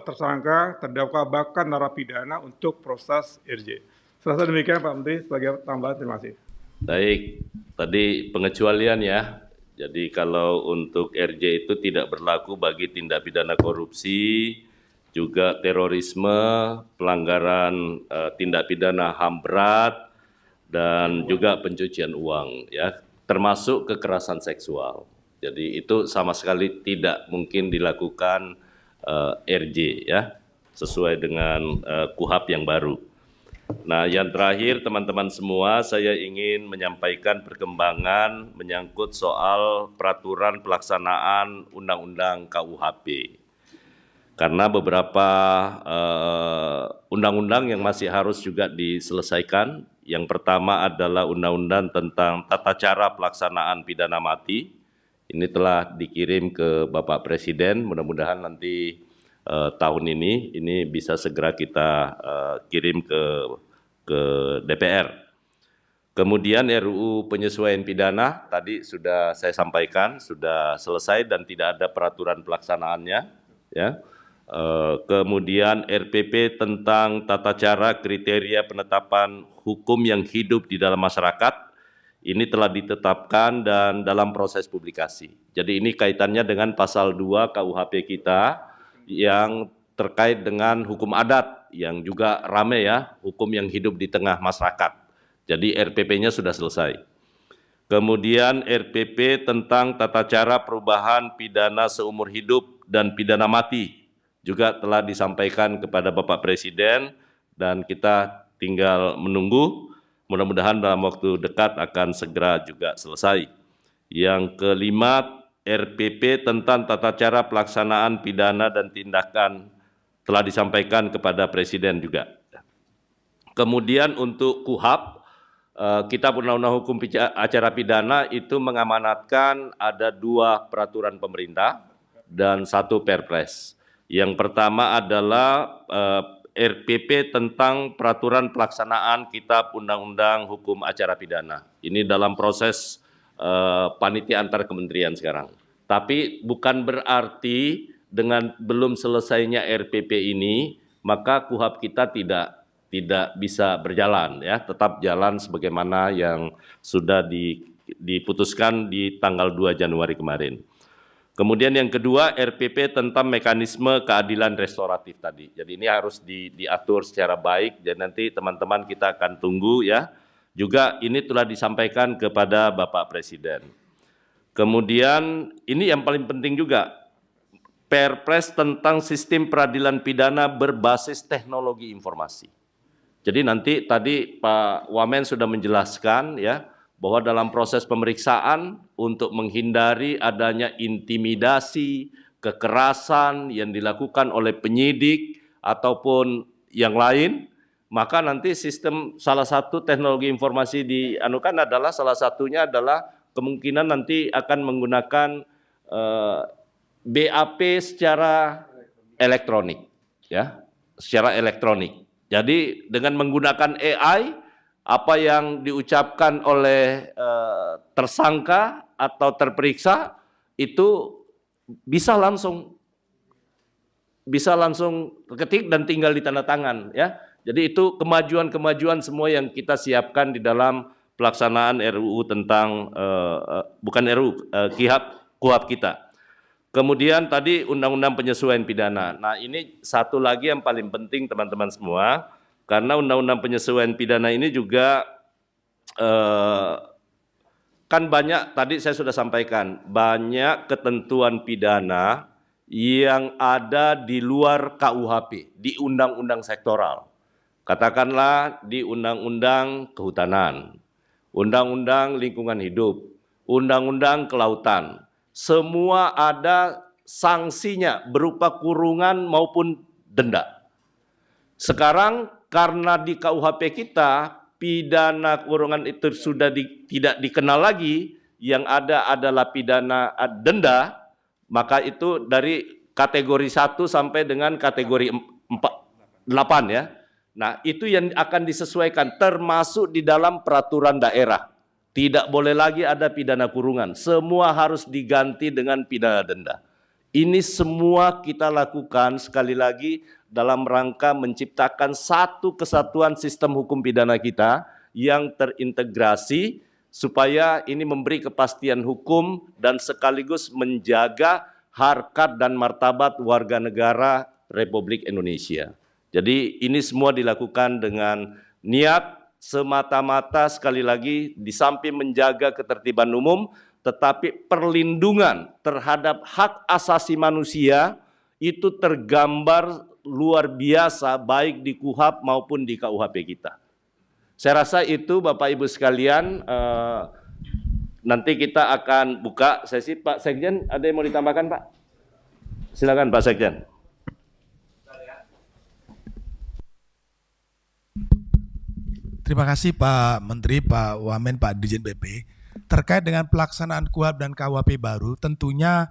tersangka, terdakwa, bahkan narapidana untuk proses RJ. Serasa demikian Pak Menteri, sebagai tambahan terima kasih. Baik, tadi pengecualian ya. Jadi kalau untuk RJ itu tidak berlaku bagi tindak pidana korupsi, juga terorisme, pelanggaran tindak pidana HAM berat, dan juga pencucian uang ya, termasuk kekerasan seksual. Jadi itu sama sekali tidak mungkin dilakukan RJ ya, sesuai dengan KUHAP yang baru. Nah, yang terakhir teman-teman semua, saya ingin menyampaikan perkembangan menyangkut soal peraturan pelaksanaan Undang-Undang KUHP. Karena beberapa undang-undang yang masih harus juga diselesaikan. Yang pertama adalah Undang-Undang tentang tata cara pelaksanaan pidana mati. Ini telah dikirim ke Bapak Presiden, mudah-mudahan nanti tahun ini bisa segera kita kirim ke DPR. Kemudian RUU penyesuaian pidana tadi sudah saya sampaikan, sudah selesai dan tidak ada peraturan pelaksanaannya. Ya. Kemudian RPP tentang tata cara kriteria penetapan hukum yang hidup di dalam masyarakat, ini telah ditetapkan dan dalam proses publikasi. Jadi ini kaitannya dengan pasal 2 KUHP kita yang terkait dengan hukum adat yang juga ramai ya, hukum yang hidup di tengah masyarakat. Jadi RPP-nya sudah selesai. Kemudian RPP tentang tata cara perubahan pidana seumur hidup dan pidana mati juga telah disampaikan kepada Bapak Presiden dan kita tinggal menunggu. Mudah-mudahan dalam waktu dekat akan segera juga selesai. Yang kelima, RPP tentang tata cara pelaksanaan pidana dan tindakan telah disampaikan kepada Presiden juga. Kemudian untuk KUHAP, Kitab Undang-Undang Hukum Acara Pidana itu mengamanatkan ada 2 peraturan pemerintah dan 1 Perpres. Yang pertama adalah RPP tentang peraturan pelaksanaan Kitab Undang-Undang Hukum Acara Pidana. Ini dalam proses panitia antar kementerian sekarang. Tapi bukan berarti dengan belum selesainya RPP ini, maka KUHAP kita tidak bisa berjalan ya, tetap jalan sebagaimana yang sudah diputuskan di tanggal 2 Januari kemarin. Kemudian yang kedua, RPP tentang mekanisme keadilan restoratif tadi. Jadi ini harus diatur secara baik dan nanti teman-teman kita akan tunggu ya. Juga ini telah disampaikan kepada Bapak Presiden. Kemudian ini yang paling penting juga, Perpres tentang sistem peradilan pidana berbasis teknologi informasi. Jadi nanti tadi Pak Wamen sudah menjelaskan ya, bahwa dalam proses pemeriksaan untuk menghindari adanya intimidasi, kekerasan yang dilakukan oleh penyidik ataupun yang lain, maka nanti sistem salah satu teknologi informasi dianukan adalah salah satunya adalah kemungkinan nanti akan menggunakan BAP secara elektronik, ya, secara elektronik. Jadi dengan menggunakan AI, apa yang diucapkan oleh tersangka atau terperiksa itu bisa langsung ketik dan tinggal ditandatangan ya. Jadi itu kemajuan-kemajuan semua yang kita siapkan di dalam pelaksanaan RUU tentang KUHAP kita. Kemudian tadi Undang-Undang Penyesuaian Pidana. Nah, ini satu lagi yang paling penting teman-teman semua. Karena Undang-Undang Penyesuaian Pidana ini juga kan banyak, tadi saya sudah sampaikan, banyak ketentuan pidana yang ada di luar KUHP, di undang-undang sektoral. Katakanlah di Undang-Undang Kehutanan, Undang-Undang Lingkungan Hidup, Undang-Undang Kelautan, semua ada sanksinya berupa kurungan maupun denda. Sekarang karena di KUHP kita pidana kurungan itu sudah tidak dikenal lagi, yang ada adalah pidana denda, maka itu dari kategori 1 sampai dengan kategori 8 ya. Nah, itu yang akan disesuaikan termasuk di dalam peraturan daerah. Tidak boleh lagi ada pidana kurungan, semua harus diganti dengan pidana denda. Ini semua kita lakukan sekali lagi dalam rangka menciptakan satu kesatuan sistem hukum pidana kita yang terintegrasi supaya ini memberi kepastian hukum dan sekaligus menjaga harkat dan martabat warga negara Republik Indonesia. Jadi ini semua dilakukan dengan niat semata-mata sekali lagi di samping menjaga ketertiban umum, tetapi perlindungan terhadap hak asasi manusia itu tergambar luar biasa baik di KUHP maupun di KUHP kita. Saya rasa itu Bapak Ibu sekalian, nanti kita akan buka sesi. Pak Sekjen, ada yang mau ditambahkan Pak? Silakan Pak Sekjen. Terima kasih Pak Menteri, Pak Wamen, Pak Dirjen BP. Terkait dengan pelaksanaan KUHP dan KUHP baru, tentunya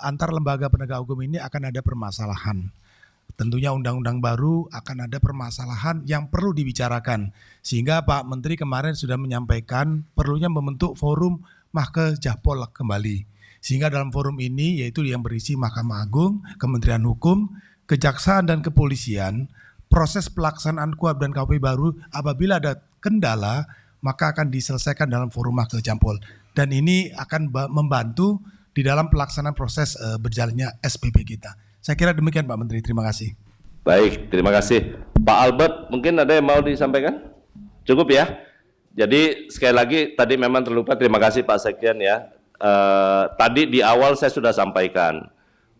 antar lembaga penegak hukum ini akan ada permasalahan. Tentunya undang-undang baru akan ada permasalahan yang perlu dibicarakan. Sehingga Pak Menteri kemarin sudah menyampaikan perlunya membentuk forum Mahkejapol kembali. Sehingga dalam forum ini yaitu yang berisi Mahkamah Agung, Kementerian Hukum, Kejaksaan dan Kepolisian, proses pelaksanaan KUHP dan KUHP baru apabila ada kendala maka akan diselesaikan dalam forum Mahkejapol. Dan ini akan membantu di dalam pelaksanaan proses berjalannya SPP kita. Saya kira demikian Pak Menteri, terima kasih. Baik, terima kasih. Pak Albert, mungkin ada yang mau disampaikan? Cukup ya? Jadi sekali lagi tadi memang terlupa, terima kasih Pak Sekjen ya. Tadi di awal saya sudah sampaikan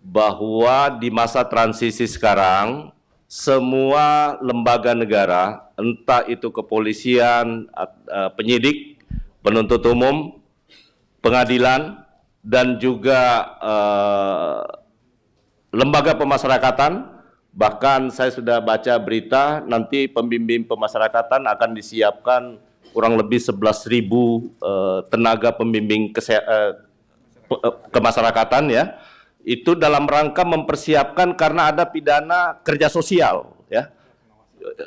bahwa di masa transisi sekarang semua lembaga negara, entah itu kepolisian, penyidik, penuntut umum, pengadilan, dan juga lembaga pemasyarakatan, bahkan saya sudah baca berita nanti pembimbing pemasyarakatan akan disiapkan kurang lebih 11.000 tenaga pembimbing kemasyarakatan ya. Itu dalam rangka mempersiapkan karena ada pidana kerja sosial ya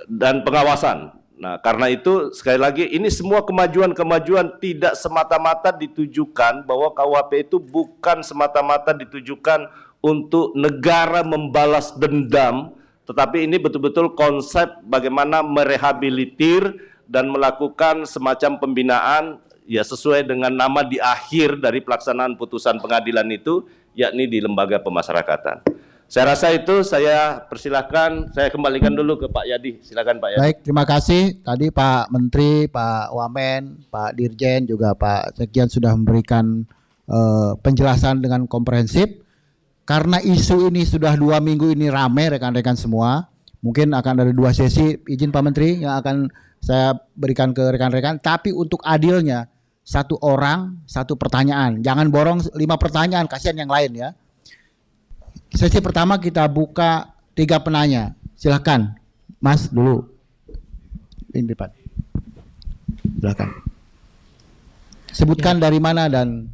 dan pengawasan. Nah, karena itu sekali lagi ini semua kemajuan-kemajuan tidak semata-mata ditujukan bahwa KUHP itu bukan semata-mata ditujukan untuk negara membalas dendam, tetapi ini betul-betul konsep bagaimana merehabilitir dan melakukan semacam pembinaan ya sesuai dengan nama di akhir dari pelaksanaan putusan pengadilan itu, yakni di lembaga pemasyarakatan. Saya rasa itu, saya persilahkan, saya kembalikan dulu ke Pak Yadi. Silakan Pak Yadi. Baik, terima kasih. Tadi Pak Menteri, Pak Wamen, Pak Dirjen, juga Pak Sekjen sudah memberikan penjelasan dengan komprehensif. Karena isu ini sudah 2 minggu ini ramai rekan-rekan semua, mungkin akan ada 2 sesi, izin Pak Menteri yang akan saya berikan ke rekan-rekan. Tapi untuk adilnya, 1 orang 1 pertanyaan, jangan borong 5 pertanyaan, kasihan yang lain ya. Sesi pertama kita buka 3 penanya, silakan Mas dulu. Ini depan, silakan. Sebutkan dari mana dan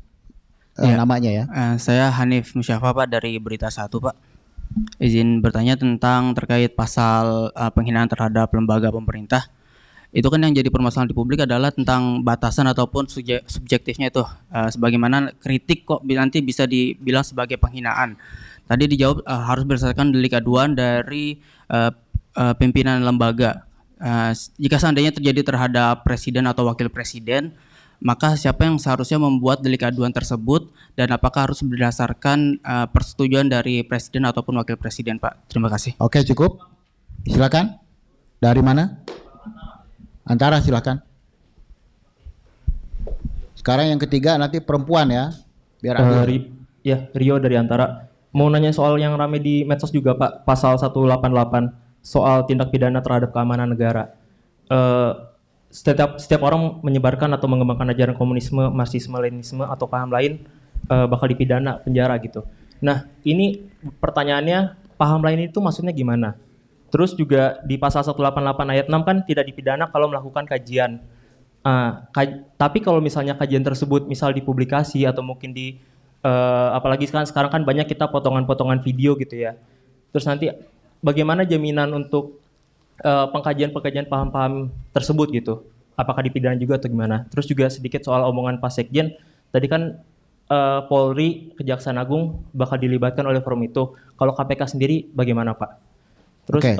namanya ya. Saya Hanif Musyafa Pak dari Berita 1 Pak. Izin bertanya tentang terkait pasal penghinaan terhadap lembaga pemerintah. Itu kan yang jadi permasalahan di publik adalah tentang batasan ataupun subjektifnya itu. Sebagaimana kritik kok nanti bisa dibilang sebagai penghinaan. Tadi dijawab harus berdasarkan delik aduan dari pimpinan lembaga. Jika seandainya terjadi terhadap presiden atau wakil presiden, maka siapa yang seharusnya membuat delik aduan tersebut dan apakah harus berdasarkan persetujuan dari presiden ataupun wakil presiden, Pak? Terima kasih. Oke, cukup. Silakan. Dari mana? Antara, silakan. Sekarang yang ketiga nanti perempuan ya. Biar adil. Ya, Rio dari Antara. Mau nanya soal yang ramai di medsos juga Pak, pasal 188 soal tindak pidana terhadap keamanan negara. Setiap orang menyebarkan atau mengembangkan ajaran komunisme, marxisme, leninisme atau paham lain bakal dipidana penjara gitu. Nah, ini pertanyaannya, paham lain itu maksudnya gimana? Terus juga di pasal 188 ayat 6 kan tidak dipidana kalau melakukan kajian. Tapi kalau misalnya kajian tersebut misal dipublikasi atau mungkin apalagi sekarang kan banyak kita potongan-potongan video gitu ya. Terus nanti bagaimana jaminan untuk pengkajian paham-paham tersebut gitu? Apakah dipidana juga atau gimana? Terus juga sedikit soal omongan Pak Sekjen, tadi kan Polri, Kejaksaan Agung bakal dilibatkan oleh forum itu. Kalau KPK sendiri bagaimana Pak? Terus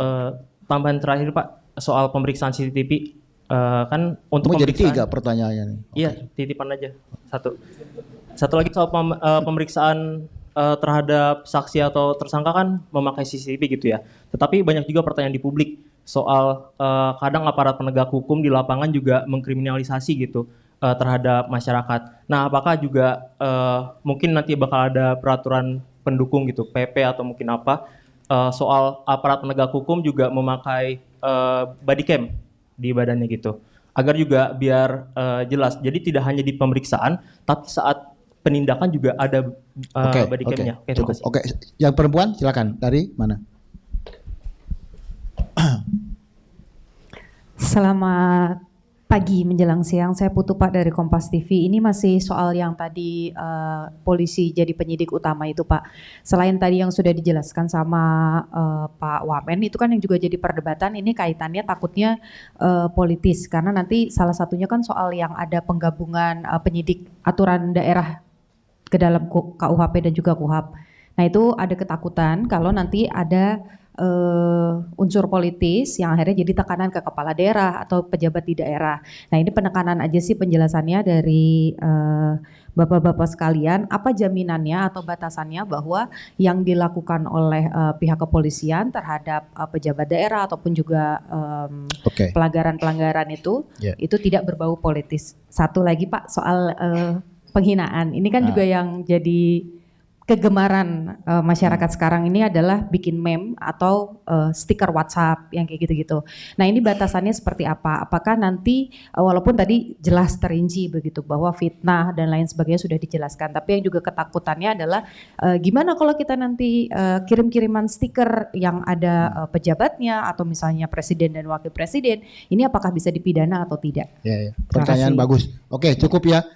tambahan terakhir Pak, soal pemeriksaan CCTV, kan untuk jadi pemeriksaan. 3 pertanyaannya. Iya, titipan aja. Satu lagi soal pemeriksaan terhadap saksi atau tersangka kan memakai CCTV gitu ya. Tetapi banyak juga pertanyaan di publik soal kadang aparat penegak hukum di lapangan juga mengkriminalisasi gitu terhadap masyarakat. Nah, apakah juga mungkin nanti bakal ada peraturan pendukung gitu, PP atau mungkin apa, soal aparat penegak hukum juga memakai body cam di badannya gitu, agar juga biar jelas. Jadi tidak hanya di pemeriksaan, tapi saat penindakan juga ada body cam-nya. Cukup. Yang perempuan silakan, dari mana? Selamat pagi menjelang siang, saya Putu Pak dari Kompas TV. Ini masih soal yang tadi polisi jadi penyidik utama itu Pak. Selain tadi yang sudah dijelaskan sama Pak Wamen, itu kan yang juga jadi perdebatan, ini kaitannya takutnya politis. Karena nanti salah satunya kan soal yang ada penggabungan penyidik aturan daerah ke dalam KUHP dan juga KUHAP. Nah itu ada ketakutan kalau nanti ada unsur politis yang akhirnya jadi tekanan ke kepala daerah atau pejabat di daerah. Nah ini penekanan aja sih penjelasannya dari bapak-bapak sekalian, apa jaminannya atau batasannya bahwa yang dilakukan oleh pihak kepolisian terhadap pejabat daerah ataupun juga pelanggaran-pelanggaran itu tidak berbau politis. Satu lagi Pak soal penghinaan, ini kan juga yang jadi kegemaran masyarakat sekarang ini adalah bikin meme atau stiker WhatsApp yang kayak gitu-gitu. Nah ini batasannya seperti apa? Apakah nanti walaupun tadi jelas terinci begitu bahwa fitnah dan lain sebagainya sudah dijelaskan, tapi yang juga ketakutannya adalah gimana kalau kita nanti kirim-kiriman stiker yang ada pejabatnya atau misalnya presiden dan wakil presiden, ini apakah bisa dipidana atau tidak? Ya. Pertanyaan bagus. Oke, cukup ya.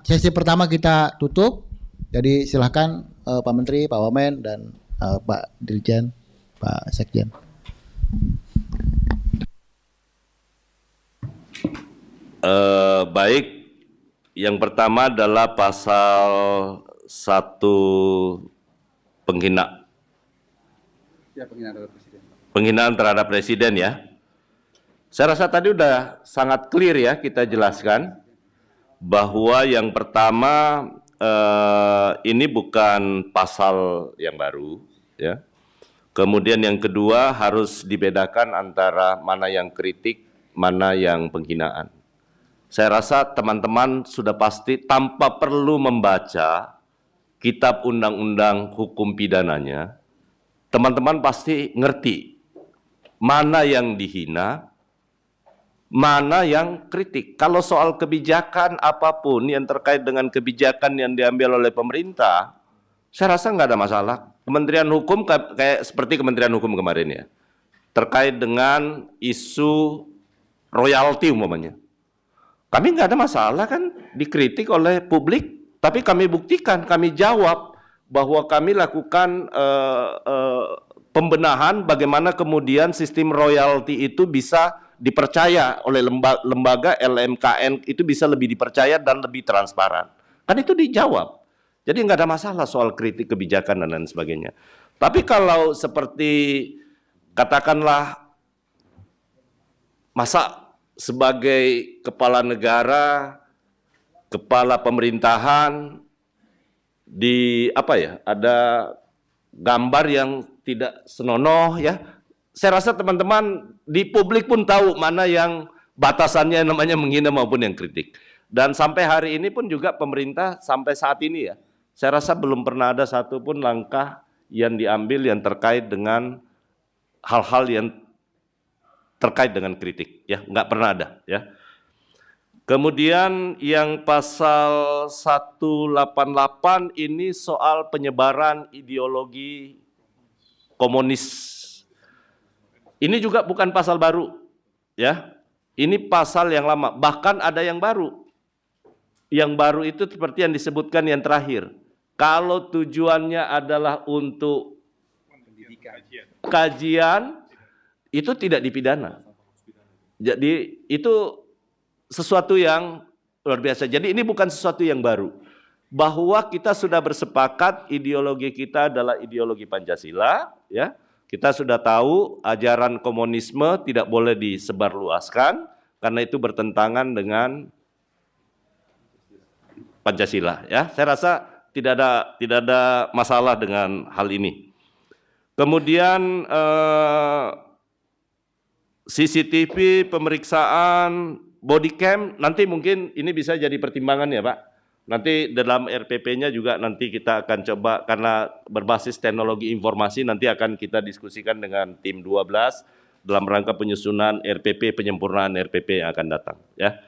Sesi pertama kita tutup. Jadi silahkan Pak Menteri, Pak Wamen, dan Pak Dirjen, Pak Sekjen. Baik, yang pertama adalah pasal 1 penghinaan. Ya, penghinaan terhadap presiden. Penghinaan terhadap presiden ya. Saya rasa tadi udah sangat clear ya kita jelaskan bahwa yang pertama ini bukan pasal yang baru, ya. Kemudian yang kedua harus dibedakan antara mana yang kritik, mana yang penghinaan. Saya rasa teman-teman sudah pasti tanpa perlu membaca kitab undang-undang hukum pidananya, teman-teman pasti ngerti mana yang dihina, mana yang kritik. Kalau soal kebijakan apapun yang terkait dengan kebijakan yang diambil oleh pemerintah, saya rasa nggak ada masalah. Kementerian Hukum kayak seperti Kementerian Hukum kemarin ya, terkait dengan isu royalti umpamanya. Kami nggak ada masalah kan dikritik oleh publik, tapi kami buktikan, kami jawab bahwa kami lakukan pembenahan bagaimana kemudian sistem royalti itu bisa dipercaya oleh lembaga LMKN, itu bisa lebih dipercaya dan lebih transparan. Kan itu dijawab. Jadi nggak ada masalah soal kritik kebijakan dan lain sebagainya. Tapi kalau seperti katakanlah masa sebagai kepala negara, kepala pemerintahan ada gambar yang tidak senonoh ya. Saya rasa teman-teman di publik pun tahu mana yang batasannya namanya menghina maupun yang kritik. Dan sampai hari ini pun juga pemerintah sampai saat ini ya, saya rasa belum pernah ada satupun langkah yang diambil yang terkait dengan hal-hal yang terkait dengan kritik, ya, nggak pernah ada, ya. Kemudian yang pasal 188 ini soal penyebaran ideologi komunis. Ini juga bukan pasal baru, ya. Ini pasal yang lama, bahkan ada yang baru. Yang baru itu seperti yang disebutkan yang terakhir. Kalau tujuannya adalah untuk kajian, itu tidak dipidana. Jadi itu sesuatu yang luar biasa. Jadi ini bukan sesuatu yang baru. Bahwa kita sudah bersepakat ideologi kita adalah ideologi Pancasila, ya. Kita sudah tahu ajaran komunisme tidak boleh disebarluaskan karena itu bertentangan dengan Pancasila, ya. Saya rasa tidak ada masalah dengan hal ini. Kemudian CCTV, pemeriksaan body cam, nanti mungkin ini bisa jadi pertimbangan ya Pak. Nanti dalam RPP-nya juga nanti kita akan coba, karena berbasis teknologi informasi, nanti akan kita diskusikan dengan tim 12 dalam rangka penyusunan RPP, penyempurnaan RPP yang akan datang, ya.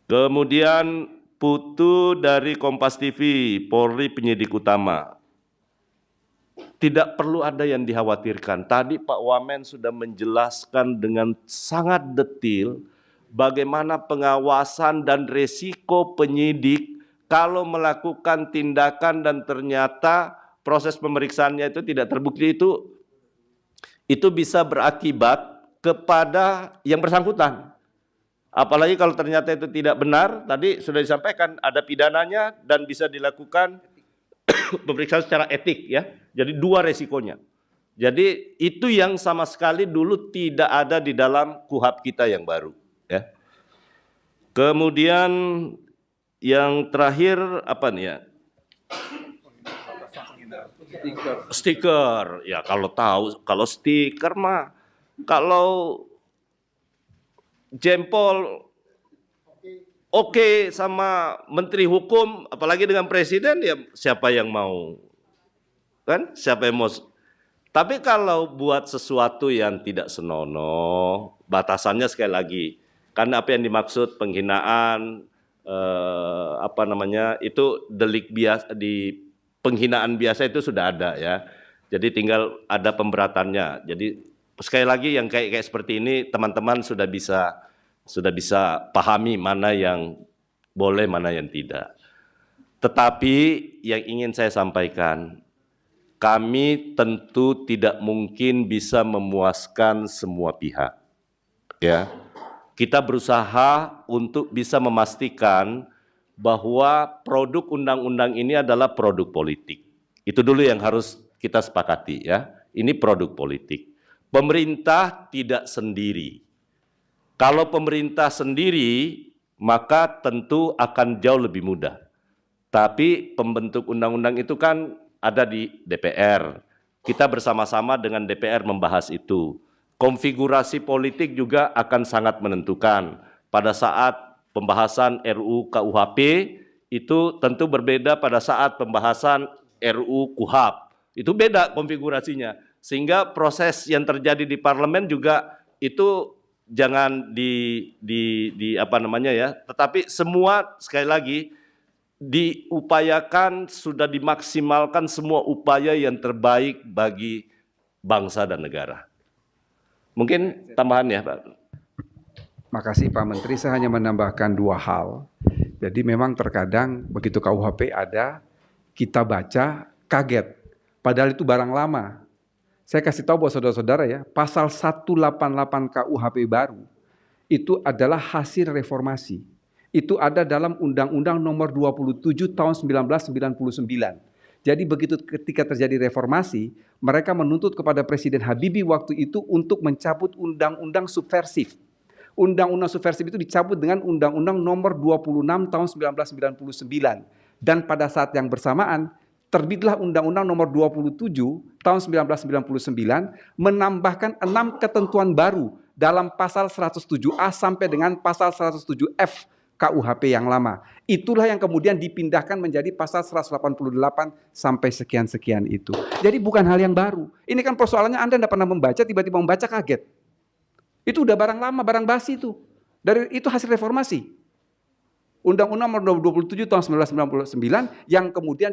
Kemudian Putu dari Kompas TV, Polri penyidik utama. Tidak perlu ada yang dikhawatirkan. Tadi Pak Wamen sudah menjelaskan dengan sangat detail bagaimana pengawasan dan resiko penyidik kalau melakukan tindakan dan ternyata proses pemeriksaannya itu tidak terbukti, itu bisa berakibat kepada yang bersangkutan. Apalagi kalau ternyata itu tidak benar, tadi sudah disampaikan ada pidananya dan bisa dilakukan pemeriksaan secara etik, ya. Jadi dua resikonya. Jadi itu yang sama sekali dulu tidak ada di dalam KUHP kita yang baru, ya. Kemudian yang terakhir apa nih ya? Stiker. Ya kalau stiker mah, kalau jempol oke sama Menteri Hukum, apalagi dengan Presiden, ya siapa yang mau, kan? Siapa yang mau? Tapi kalau buat sesuatu yang tidak senonoh, batasannya sekali lagi, karena apa yang dimaksud penghinaan, itu delik biasa, di penghinaan biasa itu sudah ada, ya. Jadi tinggal ada pemberatannya. Jadi sekali lagi yang kayak seperti ini teman-teman sudah bisa pahami mana yang boleh, mana yang tidak. Tetapi yang ingin saya sampaikan, kami tentu tidak mungkin bisa memuaskan semua pihak, ya. Kita berusaha untuk bisa memastikan bahwa produk undang-undang ini adalah produk politik. Itu dulu yang harus kita sepakati, ya. Ini produk politik. Pemerintah tidak sendiri. Kalau pemerintah sendiri, maka tentu akan jauh lebih mudah. Tapi pembentuk undang-undang itu kan ada di DPR. Kita bersama-sama dengan DPR membahas itu. Konfigurasi politik juga akan sangat menentukan. Pada saat pembahasan RUU KUHP, itu tentu berbeda pada saat pembahasan RUU KUHP. Itu beda konfigurasinya. Sehingga proses yang terjadi di parlemen juga itu jangan tetapi semua sekali lagi diupayakan, sudah dimaksimalkan semua upaya yang terbaik bagi bangsa dan negara. Mungkin tambahan ya Pak. Makasih Pak Menteri, saya hanya menambahkan dua hal. Jadi memang terkadang begitu KUHP ada, kita baca kaget, padahal itu barang lama. Saya kasih tahu buat saudara-saudara ya, pasal 188 KUHP baru itu adalah hasil reformasi. Itu ada dalam Undang-Undang Nomor 27 Tahun 1999. Jadi begitu ketika terjadi reformasi, mereka menuntut kepada Presiden Habibie waktu itu untuk mencabut undang-undang subversif. Undang-undang subversif itu dicabut dengan Undang-Undang Nomor 26 Tahun 1999. Dan pada saat yang bersamaan, terbitlah Undang-Undang Nomor 27 Tahun 1999 menambahkan 6 ketentuan baru dalam pasal 107A sampai dengan pasal 107F KUHP yang lama. Itulah yang kemudian dipindahkan menjadi pasal 188 sampai sekian-sekian itu. Jadi bukan hal yang baru. Ini kan persoalannya Anda tidak pernah membaca, tiba-tiba membaca kaget. Itu udah barang lama, barang basi itu. Itu hasil reformasi. Undang-Undang Nomor 27 tahun 1999 yang kemudian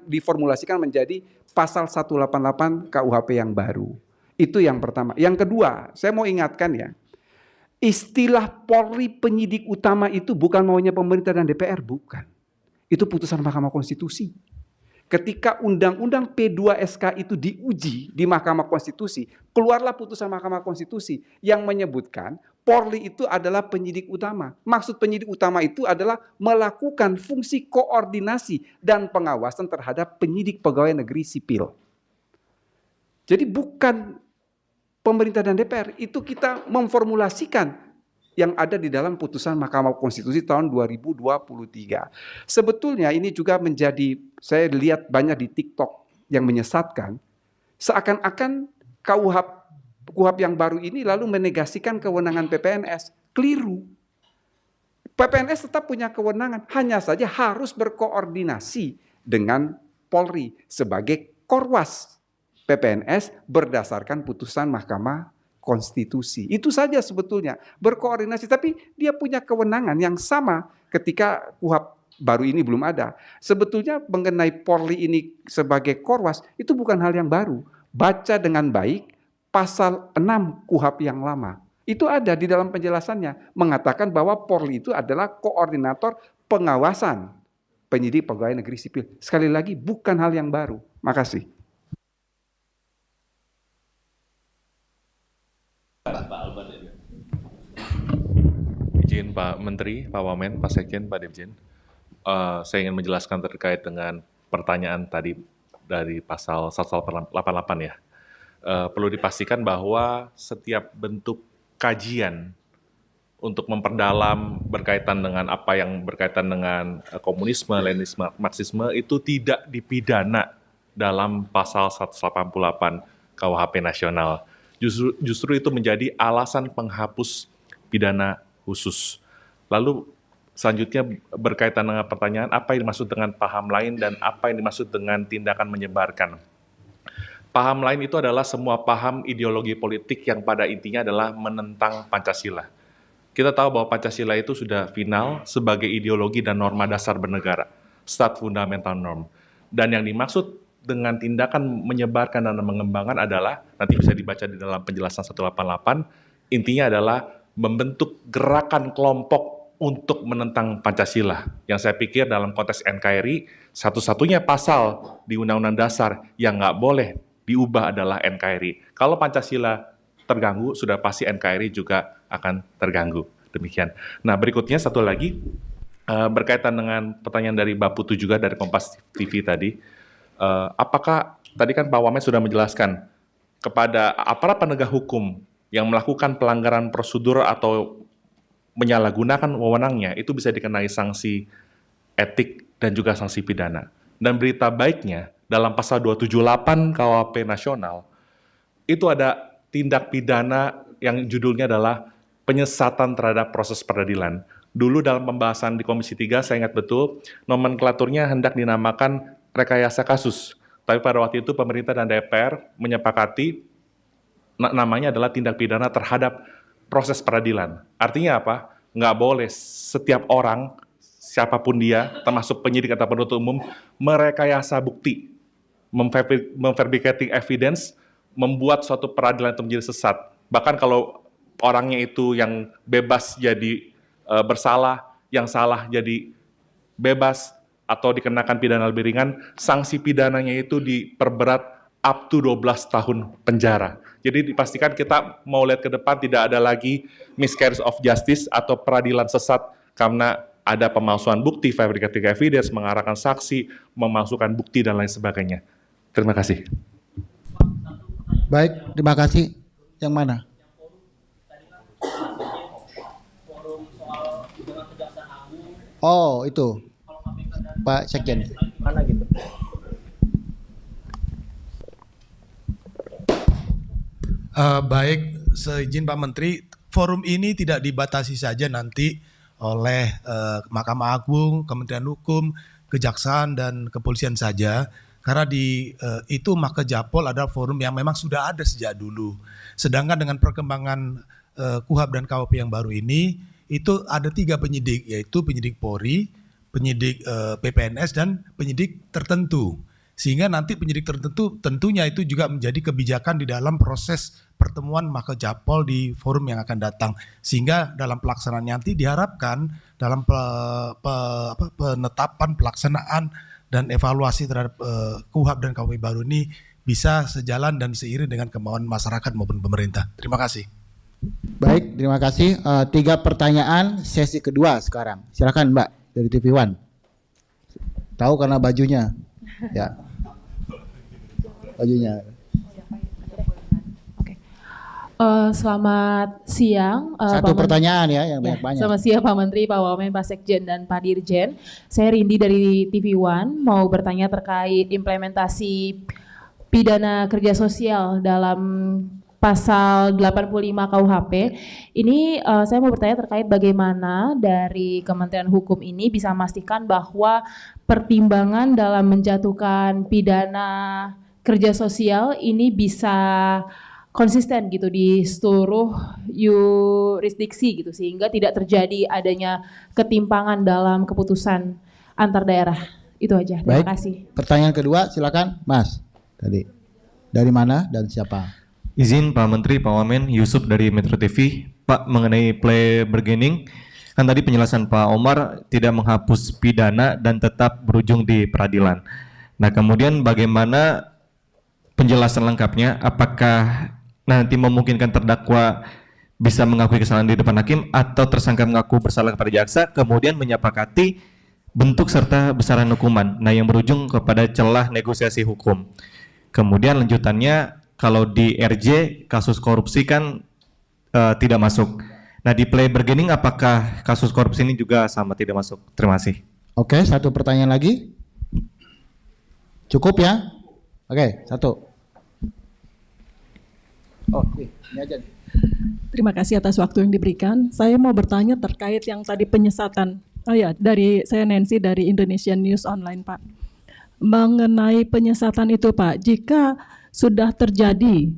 diformulasikan menjadi pasal 188 KUHP yang baru. Itu yang pertama. Yang kedua, saya mau ingatkan ya, istilah Polri penyidik utama itu bukan maunya pemerintah dan DPR, bukan. Itu putusan Mahkamah Konstitusi. Ketika Undang-Undang P2SK itu diuji di Mahkamah Konstitusi, keluarlah putusan Mahkamah Konstitusi yang menyebutkan Polri itu adalah penyidik utama. Maksud penyidik utama itu adalah melakukan fungsi koordinasi dan pengawasan terhadap penyidik pegawai negeri sipil. Jadi bukan pemerintah dan DPR, itu kita memformulasikan yang ada di dalam putusan Mahkamah Konstitusi tahun 2023. Sebetulnya ini juga menjadi, saya lihat banyak di TikTok yang menyesatkan, seakan-akan KUHP yang baru ini lalu menegasikan kewenangan PPNS. Keliru. PPNS tetap punya kewenangan, hanya saja harus berkoordinasi dengan Polri sebagai korwas PPNS berdasarkan putusan Mahkamah Konstitusi. Itu saja sebetulnya, berkoordinasi, tapi dia punya kewenangan yang sama ketika KUHP baru ini belum ada. Sebetulnya mengenai Polri ini sebagai korwas, itu bukan hal yang baru. Baca dengan baik pasal 6 KUHP yang lama. Itu ada di dalam penjelasannya, mengatakan bahwa Polri itu adalah koordinator pengawasan penyidik pegawai negeri sipil. Sekali lagi, bukan hal yang baru. Makasih. Izin Pak Menteri, Pak Wamen, Pak Sekjen, Pak Dirjen. Saya ingin menjelaskan terkait dengan pertanyaan tadi dari pasal 188 ya. Perlu dipastikan bahwa setiap bentuk kajian untuk memperdalam berkaitan dengan apa yang berkaitan dengan komunisme, Leninisme, Marxisme itu tidak dipidana dalam pasal 188 KUHP nasional. Justru itu menjadi alasan penghapus pidana khusus. Lalu selanjutnya berkaitan dengan pertanyaan apa yang dimaksud dengan paham lain dan apa yang dimaksud dengan tindakan menyebarkan. Paham lain itu adalah semua paham ideologi politik yang pada intinya adalah menentang Pancasila. Kita tahu bahwa Pancasila itu sudah final sebagai ideologi dan norma dasar bernegara, stat fundamental norm. Dan yang dimaksud dengan tindakan menyebarkan dan mengembangkan adalah, nanti bisa dibaca di dalam penjelasan 188, intinya adalah membentuk gerakan kelompok untuk menentang Pancasila. Yang saya pikir dalam konteks NKRI, satu-satunya pasal di Undang-Undang Dasar yang nggak boleh diubah adalah NKRI. Kalau Pancasila terganggu, sudah pasti NKRI juga akan terganggu. Demikian. Nah, berikutnya satu lagi, berkaitan dengan pertanyaan dari Mbak Putu juga dari Kompas TV tadi, apakah tadi kan Pak Wamen sudah menjelaskan kepada aparat penegak hukum yang melakukan pelanggaran prosedur atau menyalahgunakan wewenangnya itu bisa dikenai sanksi etik dan juga sanksi pidana. Dan berita baiknya dalam pasal 278 KUHP nasional itu ada tindak pidana yang judulnya adalah penyesatan terhadap proses peradilan. Dulu dalam pembahasan di Komisi 3 saya ingat betul nomenklaturnya hendak dinamakan rekayasa kasus. Tapi pada waktu itu pemerintah dan DPR menyepakati namanya adalah tindak pidana terhadap proses peradilan. Artinya apa? Nggak boleh setiap orang, siapapun dia, termasuk penyidik atau penuntut umum, merekayasa bukti, memfabrikating evidence, membuat suatu peradilan itu menjadi sesat. Bahkan kalau orangnya itu yang bebas jadi bersalah, yang salah jadi bebas, atau dikenakan pidana lebih ringan, sanksi pidananya itu diperberat up to 12 tahun penjara. Jadi dipastikan kita mau lihat ke depan tidak ada lagi miscarriage of justice atau peradilan sesat karena ada pemalsuan bukti, fabricating evidence, mengarahkan saksi, memalsukan bukti, dan lain sebagainya. Terima kasih. Baik, terima kasih. Yang mana? Oh, itu. Pak Sekjen. Mana gitu? Baik, seizin Pak Menteri, forum ini tidak dibatasi saja nanti oleh Mahkamah Agung, Kementerian Hukum, Kejaksaan, dan Kepolisian saja. Karena itu Makejapol adalah forum yang memang sudah ada sejak dulu. Sedangkan dengan perkembangan KUHP dan KUHP yang baru ini itu ada 3 penyidik, yaitu penyidik Polri, penyidik PPNS, dan penyidik tertentu. Sehingga nanti penyidik tertentu tentunya itu juga menjadi kebijakan di dalam proses pertemuan Makejapol di forum yang akan datang. Sehingga dalam pelaksanaan nanti diharapkan dalam penetapan pelaksanaan dan evaluasi terhadap KUHP dan KUHP baru ini bisa sejalan dan seiring dengan kemauan masyarakat maupun pemerintah. Terima kasih. Baik, terima kasih. 3 pertanyaan sesi kedua sekarang. Silakan Mbak dari TV One. Tahu karena bajunya. Ya. Bajunya. Oke. Selamat siang. Satu pertanyaan ya yang banyak-banyak. Selamat siang Pak Menteri, Pak Wamen, Pak Sekjen, dan Pak Dirjen. Saya Rindi dari TV One mau bertanya terkait implementasi pidana kerja sosial dalam pasal 85 KUHP. Ini saya mau bertanya terkait bagaimana dari Kementerian Hukum ini bisa memastikan bahwa pertimbangan dalam menjatuhkan pidana kerja sosial ini bisa konsisten gitu di seluruh yurisdiksi gitu, sehingga tidak terjadi adanya ketimpangan dalam keputusan antar daerah. Itu aja. Terima kasih. Pertanyaan kedua silakan Mas. Tadi dari mana dan siapa? Izin Pak Menteri, Pak Wamen, Yusuf dari Metro TV. Pak, mengenai plea bargaining, kan tadi penjelasan Pak Omar tidak menghapus pidana dan tetap berujung di peradilan. Nah, kemudian bagaimana penjelasan lengkapnya? Apakah nanti memungkinkan terdakwa bisa mengakui kesalahan di depan hakim atau tersangka mengaku bersalah kepada jaksa, kemudian menyepakati bentuk serta besaran hukuman, nah yang berujung kepada celah negosiasi hukum. Kemudian lanjutannya, kalau di RJ kasus korupsi kan tidak masuk. Nah di plea bargaining apakah kasus korupsi ini juga sama tidak masuk? Terima kasih. Oke, satu pertanyaan lagi. Cukup ya? Oke, satu. Oh, ini aja. Terima kasih atas waktu yang diberikan. Saya mau bertanya terkait yang tadi penyesatan. Saya Nancy dari Indonesian News Online, Pak. Mengenai penyesatan itu, Pak, jika sudah terjadi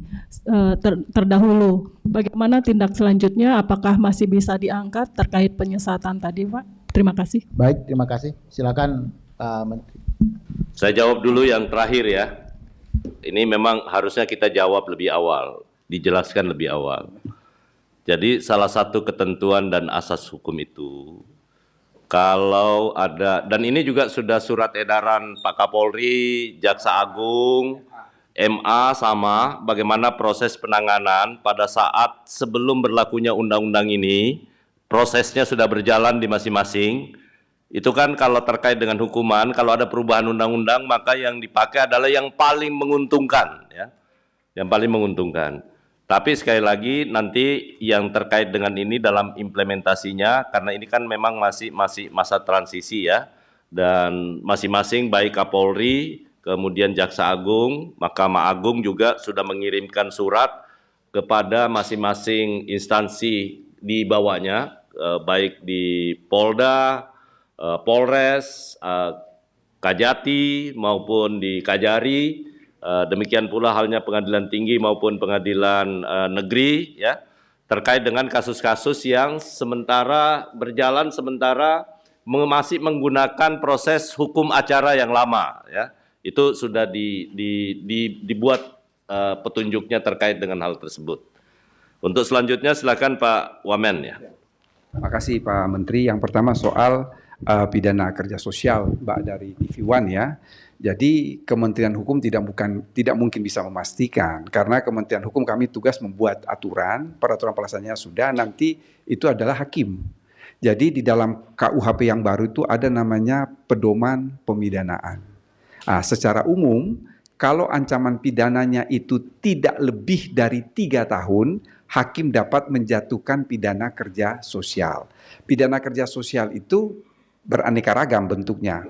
terdahulu, bagaimana tindak selanjutnya? Apakah masih bisa diangkat terkait penyesatan tadi, Pak? Terima kasih. Baik, terima kasih. Silakan Menteri. Saya jawab dulu yang terakhir ya. Ini memang harusnya kita jawab lebih awal, dijelaskan lebih awal. Jadi salah satu ketentuan dan asas hukum itu, kalau ada, dan ini juga sudah surat edaran Pak Kapolri, Jaksa Agung, MA sama bagaimana proses penanganan pada saat sebelum berlakunya undang-undang ini, prosesnya sudah berjalan di masing-masing. Itu kan kalau terkait dengan hukuman, kalau ada perubahan undang-undang maka yang dipakai adalah yang paling menguntungkan ya. Yang paling menguntungkan. Tapi sekali lagi nanti yang terkait dengan ini dalam implementasinya, karena ini kan memang masih masa transisi ya, dan masing-masing baik Kapolri, kemudian Jaksa Agung, Mahkamah Agung juga sudah mengirimkan surat kepada masing-masing instansi di bawahnya, baik di Polda, Polres, Kajati maupun di Kajari, demikian pula halnya pengadilan tinggi maupun pengadilan negeri ya, terkait dengan kasus-kasus yang sementara berjalan masih menggunakan proses hukum acara yang lama ya. Itu sudah dibuat petunjuknya terkait dengan hal tersebut. Untuk selanjutnya silakan Pak Wamen ya. Terima kasih Pak Menteri. Yang pertama soal pidana kerja sosial, Mbak dari TV One ya. Jadi Kementerian Hukum tidak mungkin bisa memastikan, karena Kementerian Hukum kami tugas membuat aturan, peraturan pelaksananya sudah, nanti itu adalah hakim. Jadi di dalam KUHP yang baru itu ada namanya pedoman pemidanaan. Secara umum, kalau ancaman pidananya itu tidak lebih dari 3 tahun, hakim dapat menjatuhkan pidana kerja sosial. Pidana kerja sosial itu beraneka ragam bentuknya.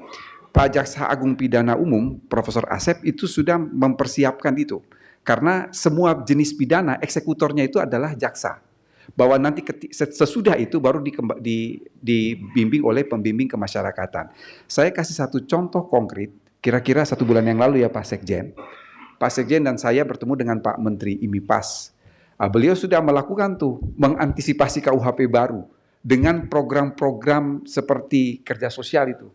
Pak Jaksa Agung Pidana Umum, Profesor Asep, itu sudah mempersiapkan itu. Karena semua jenis pidana, eksekutornya itu adalah jaksa. Bahwa nanti sesudah itu baru dibimbing oleh pembimbing kemasyarakatan. Saya kasih satu contoh konkret. Kira-kira 1 bulan yang lalu ya Pak Sekjen. Pak Sekjen dan saya bertemu dengan Pak Menteri IMIPAS. Beliau sudah melakukan tuh mengantisipasi KUHP baru dengan program-program seperti kerja sosial itu.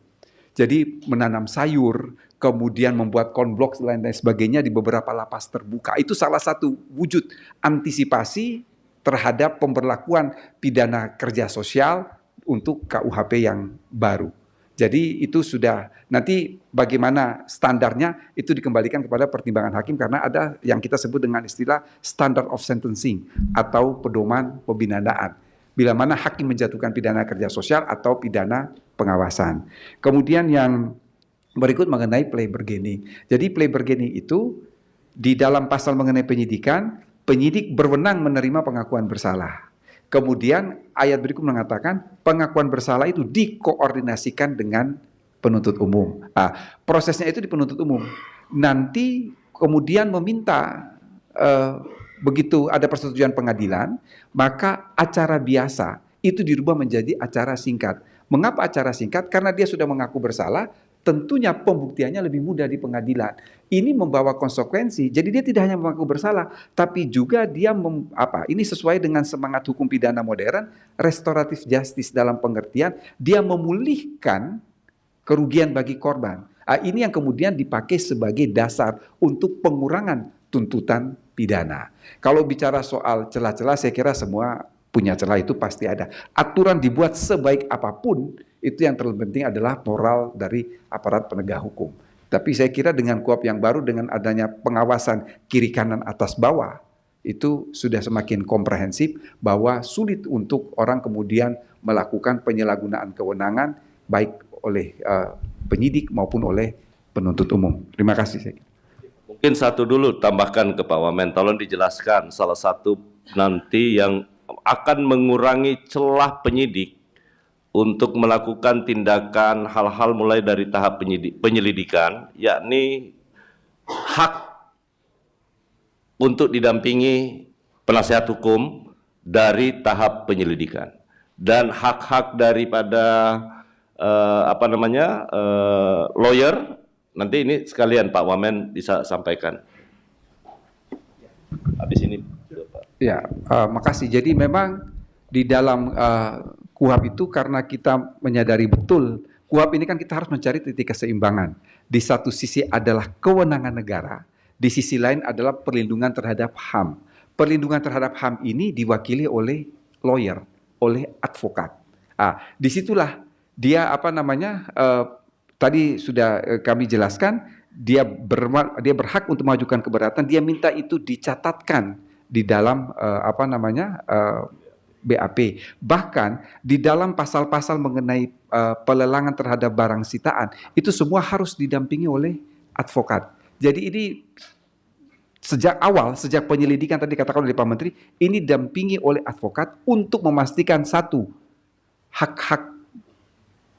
Jadi menanam sayur, kemudian membuat konblok dan lain sebagainya di beberapa lapas terbuka. Itu salah satu wujud antisipasi terhadap pemberlakuan pidana kerja sosial untuk KUHP yang baru. Jadi itu sudah, nanti bagaimana standarnya itu dikembalikan kepada pertimbangan hakim karena ada yang kita sebut dengan istilah standard of sentencing atau pedoman pembinaan. Bila mana hakim menjatuhkan pidana kerja sosial atau pidana pengawasan. Kemudian yang berikut mengenai plea bargaining. Jadi plea bargaining itu di dalam pasal mengenai penyidikan, penyidik berwenang menerima pengakuan bersalah. Kemudian ayat berikut mengatakan pengakuan bersalah itu dikoordinasikan dengan penuntut umum. Prosesnya itu di penuntut umum. Nanti kemudian meminta begitu ada persetujuan pengadilan, maka acara biasa itu dirubah menjadi acara singkat. Mengapa acara singkat? Karena dia sudah mengaku bersalah, tentunya pembuktiannya lebih mudah di pengadilan. Ini membawa konsekuensi. Jadi dia tidak hanya mengaku bersalah, tapi juga dia ini sesuai dengan semangat hukum pidana modern, restoratif justice dalam pengertian dia memulihkan kerugian bagi korban. Ini yang kemudian dipakai sebagai dasar untuk pengurangan tuntutan pidana. Kalau bicara soal celah-celah, saya kira semua punya celah, itu pasti ada. Aturan dibuat sebaik apapun, itu yang terpenting adalah moral dari aparat penegak hukum. Tapi saya kira dengan KUHP yang baru, dengan adanya pengawasan kiri kanan atas bawah, itu sudah semakin komprehensif bahwa sulit untuk orang kemudian melakukan penyalahgunaan kewenangan baik oleh penyidik maupun oleh penuntut umum. Terima kasih. Mungkin satu dulu tambahkan ke Pak Wamen, tolong dijelaskan salah satu nanti yang akan mengurangi celah penyidik untuk melakukan tindakan hal-hal mulai dari tahap penyelidikan, yakni hak untuk didampingi penasihat hukum dari tahap penyelidikan dan hak-hak daripada lawyer. Nanti ini sekalian Pak Wamen bisa sampaikan. Habis ini. Ya, makasih. Jadi memang di dalam KUHP itu karena kita menyadari betul KUHP ini kan kita harus mencari titik keseimbangan. Di satu sisi adalah kewenangan negara, di sisi lain adalah perlindungan terhadap HAM. Perlindungan terhadap HAM ini diwakili oleh lawyer, oleh advokat. Disitulah dia tadi sudah kami jelaskan, dia berhak untuk mengajukan keberatan, dia minta itu dicatatkan di dalam BAP. Bahkan di dalam pasal-pasal mengenai pelelangan terhadap barang sitaan, itu semua harus didampingi oleh advokat. Jadi ini sejak awal, sejak penyelidikan tadi katakan oleh Pak Menteri, ini didampingi oleh advokat untuk memastikan satu, hak-hak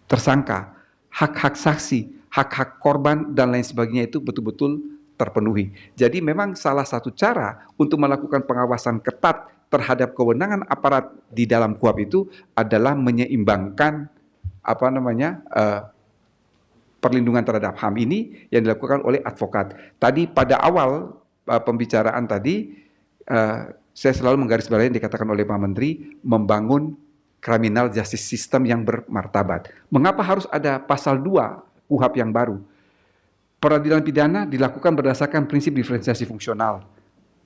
tersangka, hak-hak saksi, hak-hak korban dan lain sebagainya itu betul-betul terpenuhi. Jadi memang salah satu cara untuk melakukan pengawasan ketat terhadap kewenangan aparat di dalam KUHP itu adalah menyeimbangkan perlindungan terhadap HAM ini yang dilakukan oleh advokat. Tadi pada awal pembicaraan tadi saya selalu menggarisbawahi yang dikatakan oleh Pak Menteri, membangun criminal justice system yang bermartabat. Mengapa harus ada pasal 2 KUHP yang baru? Peradilan pidana dilakukan berdasarkan prinsip diferensiasi fungsional.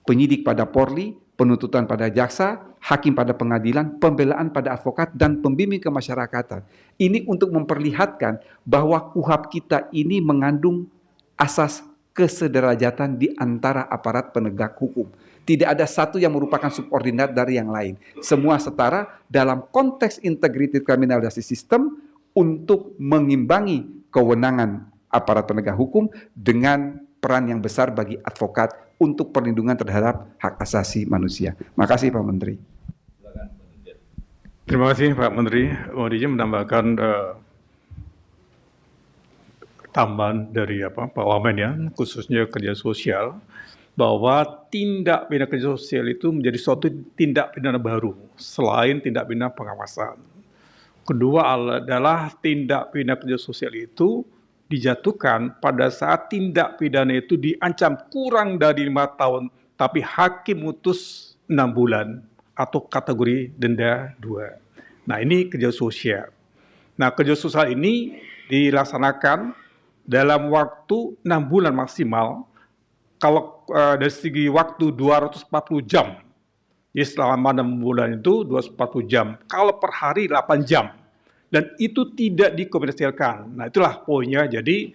Penyidik pada Polri, penuntutan pada jaksa, hakim pada pengadilan, pembelaan pada advokat, dan pembimbing kemasyarakatan. Ini untuk memperlihatkan bahwa KUHP kita ini mengandung asas kesederajatan di antara aparat penegak hukum. Tidak ada satu yang merupakan subordinat dari yang lain. Semua setara dalam konteks integrated criminal justice system untuk mengimbangi kewenangan aparat penegak hukum dengan peran yang besar bagi advokat untuk perlindungan terhadap hak asasi manusia. Makasih Pak Menteri. Terima kasih Pak Menteri. Mohon izin menambahkan tambahan dari Pak Wamen ya, khususnya kerja sosial, bahwa tindak pidana kerja sosial itu menjadi suatu tindak pidana baru selain tindak pidana pengawasan. Kedua adalah tindak pidana kerja sosial itu dijatuhkan pada saat tindak pidana itu diancam kurang dari 5 tahun, tapi hakim mutus 6 bulan atau kategori denda 2. Nah, ini kerja sosial. Nah, kerja sosial ini dilaksanakan dalam waktu 6 bulan maksimal. Kalau dari segi waktu 240 jam. Jadi selama 6 bulan itu 240 jam. Kalau per hari 8 jam. Dan itu tidak dikomersialkan. Nah, itulah poinnya. Jadi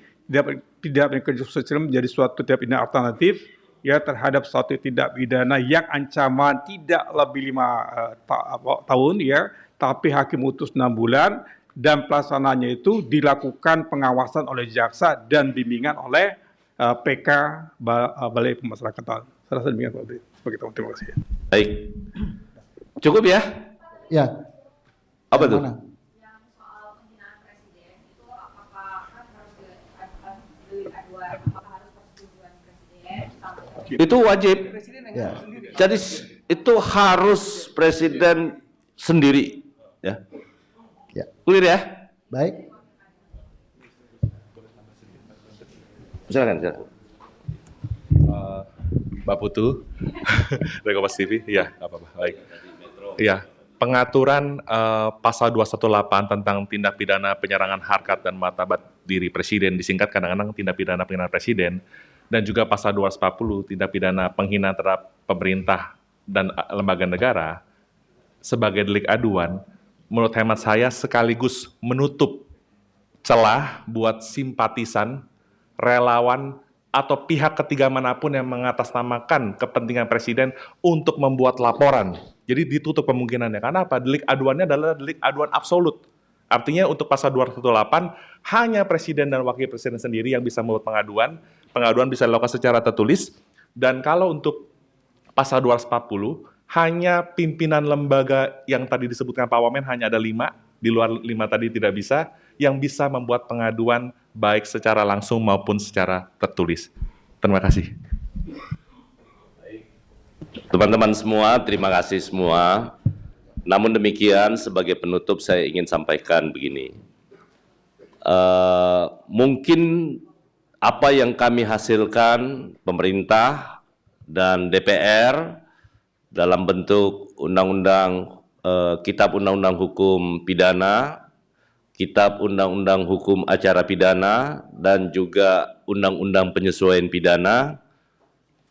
tidak kerja sosial menjadi suatu tindak pidana alternatif ya terhadap suatu tindak pidana yang ancaman tidak lebih 5 tahun ya, tapi hakim utus 6 bulan dan pelaksananya itu dilakukan pengawasan oleh jaksa dan bimbingan oleh PK Balai Pemasyarakatan. Saya rasa demikian Pak Budi. Terima kasih. Baik. Cukup ya? Ya. Apa tuh? Itu wajib. Ya. Jadi itu harus presiden sendiri, ya. Ya. Clear ya? Baik. Silakan. Mbak Putu, dari Kompas TV, ya, apa-apa, baik. Iya, pengaturan pasal 218 tentang tindak pidana penyerangan harkat dan martabat diri presiden, disingkat kadang-kadang tindak pidana penghinaan presiden, dan juga pasal 240 tindak pidana penghinaan terhadap pemerintah dan lembaga negara sebagai delik aduan, menurut hemat saya sekaligus menutup celah buat simpatisan, relawan, atau pihak ketiga manapun yang mengatasnamakan kepentingan presiden untuk membuat laporan. Jadi ditutup kemungkinannya. Karena apa? Delik aduannya adalah delik aduan absolut. Artinya untuk pasal 218, hanya presiden dan wakil presiden sendiri yang bisa membuat pengaduan. Pengaduan bisa dilakukan secara tertulis. Dan kalau untuk pasal 240, hanya pimpinan lembaga yang tadi disebutkan Pak Wamen hanya ada 5, di luar 5 tadi tidak bisa, yang bisa membuat pengaduan baik secara langsung maupun secara tertulis. Terima kasih. Teman-teman semua, terima kasih semua. Namun demikian, sebagai penutup saya ingin sampaikan begini. Mungkin apa yang kami hasilkan, pemerintah dan DPR, dalam bentuk undang-undang, kitab undang-undang hukum pidana, kitab undang-undang hukum acara pidana, dan juga undang-undang penyesuaian pidana,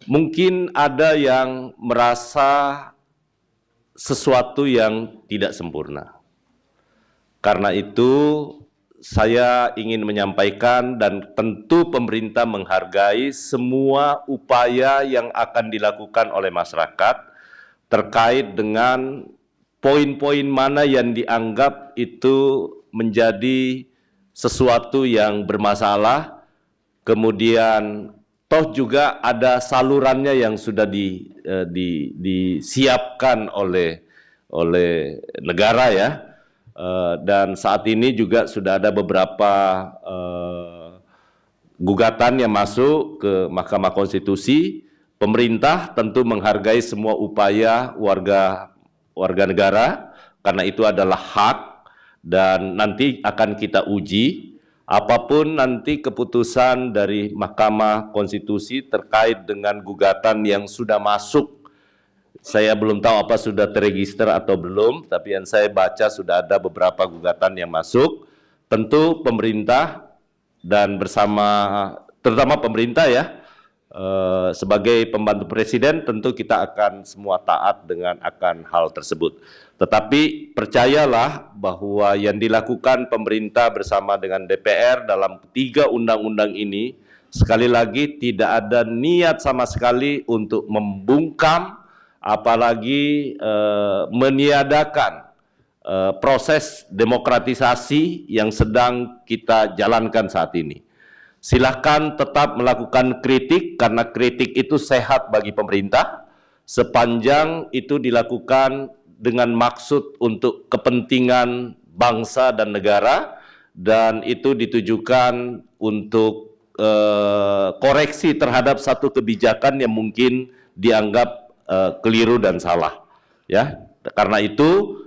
mungkin ada yang merasa sesuatu yang tidak sempurna. Karena itu, saya ingin menyampaikan dan tentu pemerintah menghargai semua upaya yang akan dilakukan oleh masyarakat terkait dengan poin-poin mana yang dianggap itu menjadi sesuatu yang bermasalah, kemudian toh juga ada salurannya yang sudah disiapkan oleh negara ya, dan saat ini juga sudah ada beberapa gugatan yang masuk ke Mahkamah Konstitusi. Pemerintah tentu menghargai semua upaya warga negara karena itu adalah hak dan nanti akan kita uji. Apapun nanti keputusan dari Mahkamah Konstitusi terkait dengan gugatan yang sudah masuk, saya belum tahu apa sudah terregister atau belum, tapi yang saya baca sudah ada beberapa gugatan yang masuk. Tentu pemerintah dan bersama, terutama pemerintah ya, sebagai pembantu presiden tentu kita akan semua taat dengan akan hal tersebut. Tetapi percayalah bahwa yang dilakukan pemerintah bersama dengan DPR dalam 3 undang-undang ini, sekali lagi tidak ada niat sama sekali untuk membungkam, apalagi meniadakan proses demokratisasi yang sedang kita jalankan saat ini. Silahkan tetap melakukan kritik karena kritik itu sehat bagi pemerintah sepanjang itu dilakukan dengan maksud untuk kepentingan bangsa dan negara dan itu ditujukan untuk koreksi terhadap satu kebijakan yang mungkin dianggap keliru dan salah ya. Karena itu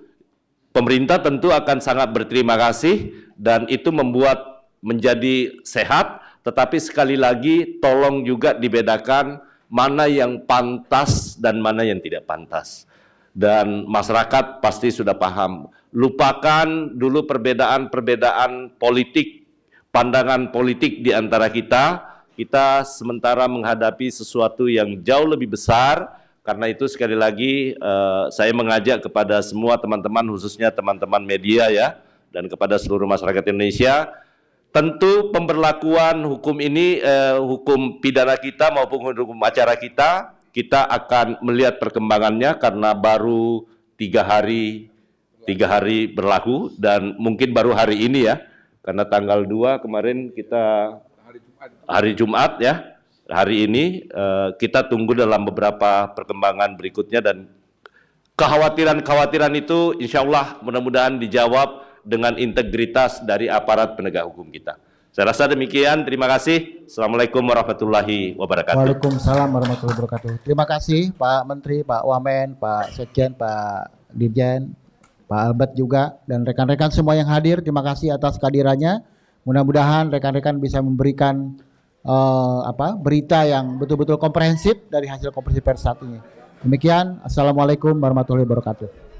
pemerintah tentu akan sangat berterima kasih dan itu membuat menjadi sehat. Tetapi sekali lagi tolong juga dibedakan mana yang pantas dan mana yang tidak pantas. Dan masyarakat pasti sudah paham. Lupakan dulu perbedaan-perbedaan politik, pandangan politik di antara kita. Kita sementara menghadapi sesuatu yang jauh lebih besar. Karena itu sekali lagi saya mengajak kepada semua teman-teman, khususnya teman-teman media ya, dan kepada seluruh masyarakat Indonesia, tentu pemberlakuan hukum ini, hukum pidana kita maupun hukum acara kita akan melihat perkembangannya karena baru 3 hari berlaku dan mungkin baru hari ini ya, karena tanggal 2 kemarin kita hari Jumat ya, hari ini kita tunggu dalam beberapa perkembangan berikutnya dan kekhawatiran itu insya Allah mudah-mudahan dijawab dengan integritas dari aparat penegak hukum kita. Saya rasa demikian, terima kasih. Assalamualaikum warahmatullahi wabarakatuh. Waalaikumsalam warahmatullahi wabarakatuh. Terima kasih Pak Menteri, Pak Wamen, Pak Sekjen, Pak Dirjen, Pak Albert juga, dan rekan-rekan semua yang hadir. Terima kasih atas kehadirannya. Mudah-mudahan rekan-rekan bisa memberikan berita yang betul-betul komprehensif dari hasil konferensi pers saat ini. Demikian, Assalamualaikum warahmatullahi wabarakatuh.